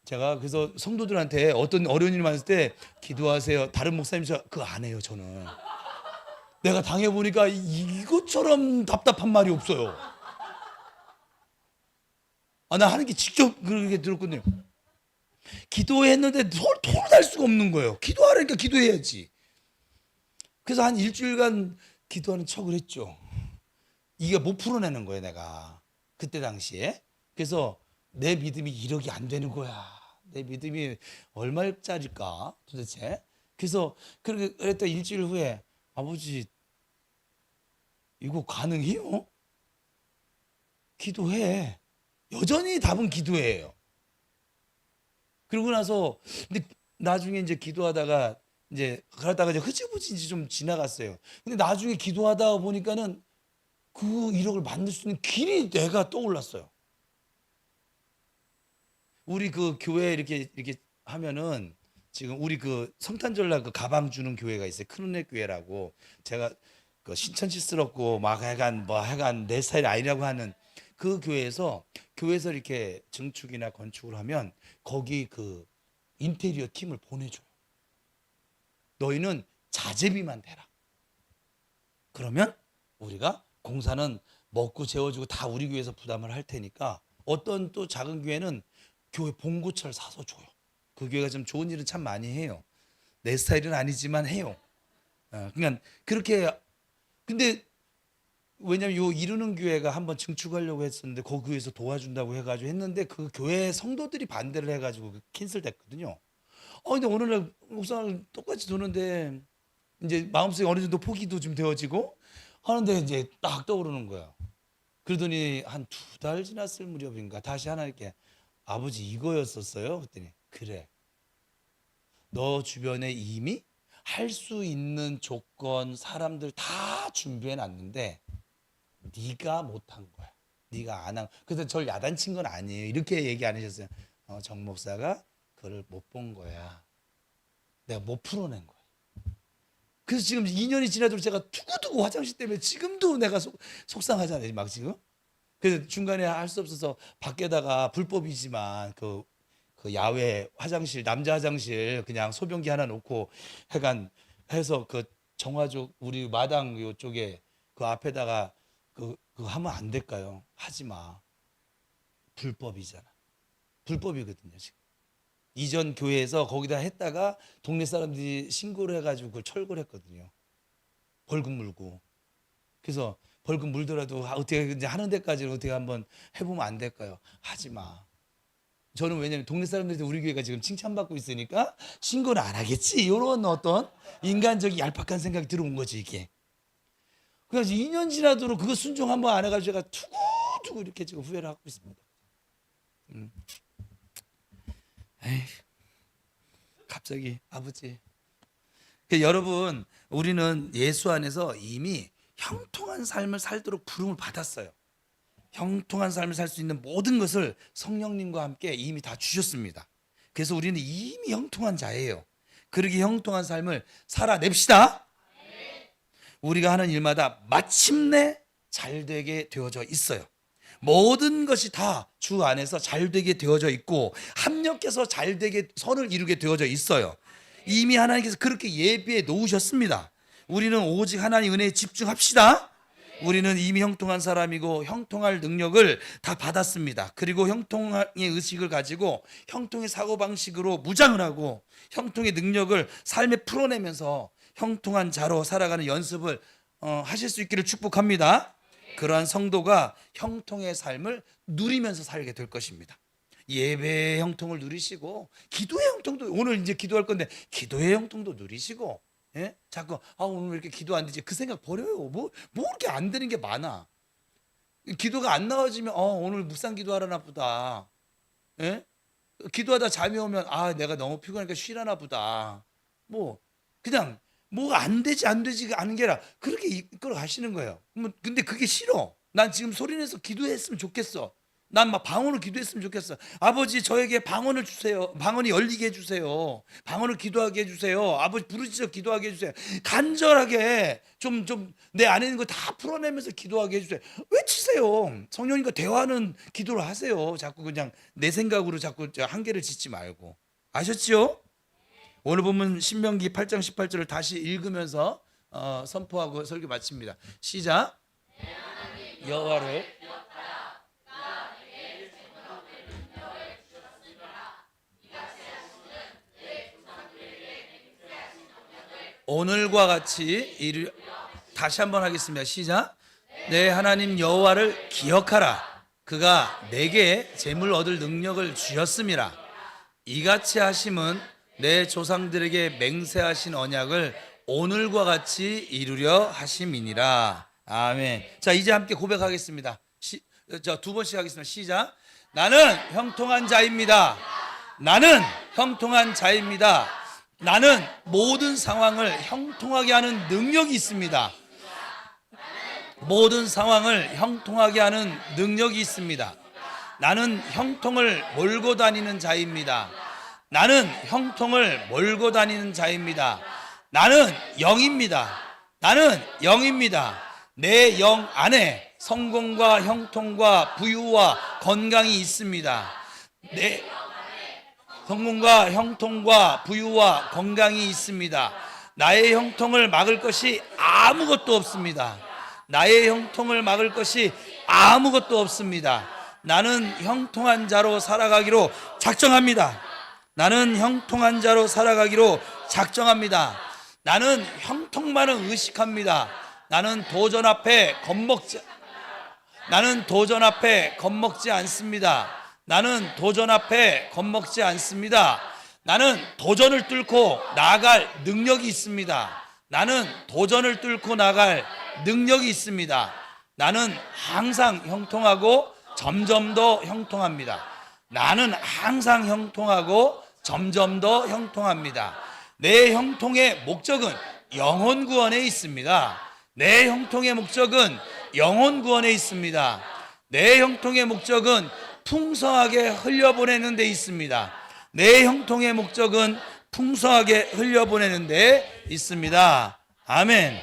제가 그래서 성도들한테 어떤 어려운 일 많을 때 기도하세요. 다른 목사님 저 그거 안 해요. 저는 내가 당해보니까 이것처럼 답답한 말이 없어요. 아, 나 하는 게 직접 그렇게 들었거든요. 기도했는데 토를 달 수가 없는 거예요. 기도하라니까 기도해야지. 그래서 한 일주일간 기도하는 척을 했죠. 이게 못 풀어내는 거예요, 내가 그때 당시에. 그래서 내 믿음이 1억이 안 되는 거야. 내 믿음이 얼마짜리일까 도대체. 그래서 그랬다 일주일 후에 아버지 이거 가능해요? 기도해. 여전히 답은 기도예요. 그러고 나서 근데 나중에 이제 기도하다가 이제 그러다가 이제 흐지부지 좀 지나갔어요. 근데 나중에 기도하다 보니까는 그 1억을 만들 수 있는 길이 내가 떠올랐어요. 우리 그 교회 이렇게 하면은 지금 우리 그 성탄절날 그 가방 주는 교회가 있어요. 큰 은혜 교회라고. 제가 그 신천지스럽고 막 해간 내 스타일 아니라고 하는 그 교회에서 이렇게 증축이나 건축을 하면 거기 그 인테리어 팀을 보내줘요. 너희는 자재비만 대라. 그러면 우리가 공사는 먹고 재워주고 다 우리 교회에서 부담을 할 테니까 어떤 또 작은 교회는 교회 봉고차를 사서 줘요. 그 교회가 좀 좋은 일은 참 많이 해요. 내 스타일은 아니지만 해요. 그러니까 그렇게 근데 왜냐면 요 이루는 교회가 한번 증축하려고 했었는데 그 교회에서 도와준다고 해가지고 했는데 그 교회 성도들이 반대를 해가지고 캔슬됐거든요. 근데 오늘날 목사님 똑같이 도는데 이제 마음속에 어느 정도 포기도 좀 되어지고 하는데 이제 딱 떠오르는 거야. 그러더니 한 2달 지났을 무렵인가 다시 하나님께 아버지 이거였었어요. 그랬더니 그래. 너 주변에 이미 할 수 있는 조건 사람들 다 준비해 놨는데 네가 못한 거야. 네가 안 한. 그래서 저를 야단친 건 아니에요. 이렇게 얘기 안 하셨어요. 정 목사가 그걸 못 본 거야. 내가 못 풀어낸 거야. 그래서 지금 2년이 지나도록 제가 두고두고 화장실 때문에 지금도 내가 속상하잖아요. 막 지금. 그래서 중간에 할 수 없어서 밖에다가 불법이지만 그 야외 화장실 남자 화장실 그냥 소변기 하나 놓고 해간 해서 그 정화조 우리 마당 요쪽에 그 앞에다가 그거 하면 안 될까요? 하지 마. 불법이잖아. 불법이거든요, 지금. 이전 교회에서 거기다 했다가 동네 사람들이 신고를 해가지고 그걸 철거를 했거든요. 벌금 물고. 그래서 벌금 물더라도 어떻게 이제 하는 데까지는 어떻게 한번 해보면 안 될까요? 하지 마. 저는 왜냐면 동네 사람들이 우리 교회가 지금 칭찬받고 있으니까 신고는 안 하겠지. 이런 어떤 인간적인 얄팍한 생각이 들어온 거지 이게. 그래서 2년 지나도록 그거 순종 한번 안 해가지고 제가 두고두고 이렇게 지금 후회를 하고 있습니다. 에이, 갑자기 아버지. 여러분 우리는 예수 안에서 이미 형통한 삶을 살도록 부름을 받았어요. 형통한 삶을 살 수 있는 모든 것을 성령님과 함께 이미 다 주셨습니다. 그래서 우리는 이미 형통한 자예요. 그러기 형통한 삶을 살아냅시다. 우리가 하는 일마다 마침내 잘되게 되어져 있어요. 모든 것이 다 주 안에서 잘되게 되어져 있고 합력해서 잘되게 선을 이루게 되어져 있어요. 이미 하나님께서 그렇게 예비해 놓으셨습니다. 우리는 오직 하나님 은혜에 집중합시다. 우리는 이미 형통한 사람이고 형통할 능력을 다 받았습니다. 그리고 형통의 의식을 가지고 형통의 사고방식으로 무장을 하고 형통의 능력을 삶에 풀어내면서 형통한 자로 살아가는 연습을 하실 수 있기를 축복합니다. 그러한 성도가 형통의 삶을 누리면서 살게 될 것입니다. 예배의 형통을 누리시고 기도의 형통도 오늘 이제 기도할 건데 기도의 형통도 누리시고 자꾸 오늘 왜 이렇게 기도 안 되지? 그 생각 버려요. 뭐 이렇게 안 되는 게 많아. 기도가 안 나와지면 오늘 묵상 기도하려나 보다. 기도하다 잠이 오면 내가 너무 피곤하니까 쉬려나 보다. 뭐 그냥 뭐가 안 되지 않은 게 아니라 그렇게 이끌어 가시는 거예요. 근데 그게 싫어. 난 지금 소리내서 기도했으면 좋겠어. 난 막 방언을 기도했으면 좋겠어. 아버지 저에게 방언을 주세요. 방언이 열리게 해주세요. 방언을 기도하게 해주세요. 아버지 부르짖어 기도하게 해주세요. 간절하게 좀 내 안에 있는 거 다 풀어내면서 기도하게 해주세요. 왜 하세요. 성령님과 대화하는 기도를 하세요. 자꾸 그냥 내 생각으로 자꾸 한계를 짓지 말고. 아셨지요? 오늘 보면 신명기 8장 18절을 다시 읽으면서 선포하고 설교 마칩니다. 시작. 여호와를 오늘과 같이 다시 한번 하겠습니다. 시작. 내 하나님 여호와를 기억하라. 그가 내게 재물 얻을 능력을 주셨음이라. 이같이 하심은 내 조상들에게 맹세하신 언약을 오늘과 같이 이루려 하심이니라. 아멘. 자, 이제 함께 고백하겠습니다. 두 번씩 하겠습니다. 시작. 나는 형통한 자입니다. 나는 형통한 자입니다. 나는 모든 상황을 형통하게 하는 능력이 있습니다. 모든 상황을 형통하게 하는 능력이 있습니다. 나는 형통을 몰고 다니는 자입니다. 나는 형통을 몰고 다니는 자입니다. 나는 영입니다. 나는 영입니다. 내 영 안에 성공과 형통과 부유와 건강이 있습니다. 내 성공과 형통과 부유와 건강이 있습니다. 나의 형통을 막을 것이 아무것도 없습니다. 나의 형통을 막을 것이 아무것도 없습니다. 나는 형통한 자로 살아가기로 작정합니다. 나는 형통한 자로 살아가기로 작정합니다. 나는 형통만을 의식합니다. 나는 도전 앞에 겁먹지 않습니다. 나는 도전 앞에 겁먹지 않습니다. 나는 도전을 뚫고 나아갈 능력이 있습니다. 나는 도전을 뚫고 나갈 능력이 있습니다. 나는 항상 형통하고 점점 더 형통합니다. 나는 항상 형통하고 점점 더 형통합니다. 내 형통의 목적은 영혼 구원에 있습니다. 내 형통의 목적은 영혼 구원에 있습니다. 내 형통의 목적은 풍성하게 흘려보내는 데 있습니다. 내 형통의 목적은 풍성하게 흘려보내는 데 있습니다. 아멘.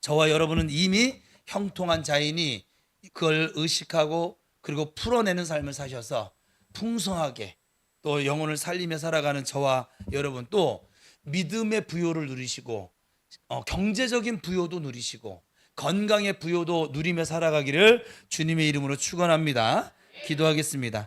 저와 여러분은 이미 형통한 자이니 그걸 의식하고 그리고 풀어내는 삶을 사셔서 풍성하게 또 영혼을 살리며 살아가는 저와 여러분, 또 믿음의 부요를 누리시고 경제적인 부요도 누리시고 건강의 부요도 누리며 살아가기를 주님의 이름으로 축원합니다. 기도하겠습니다.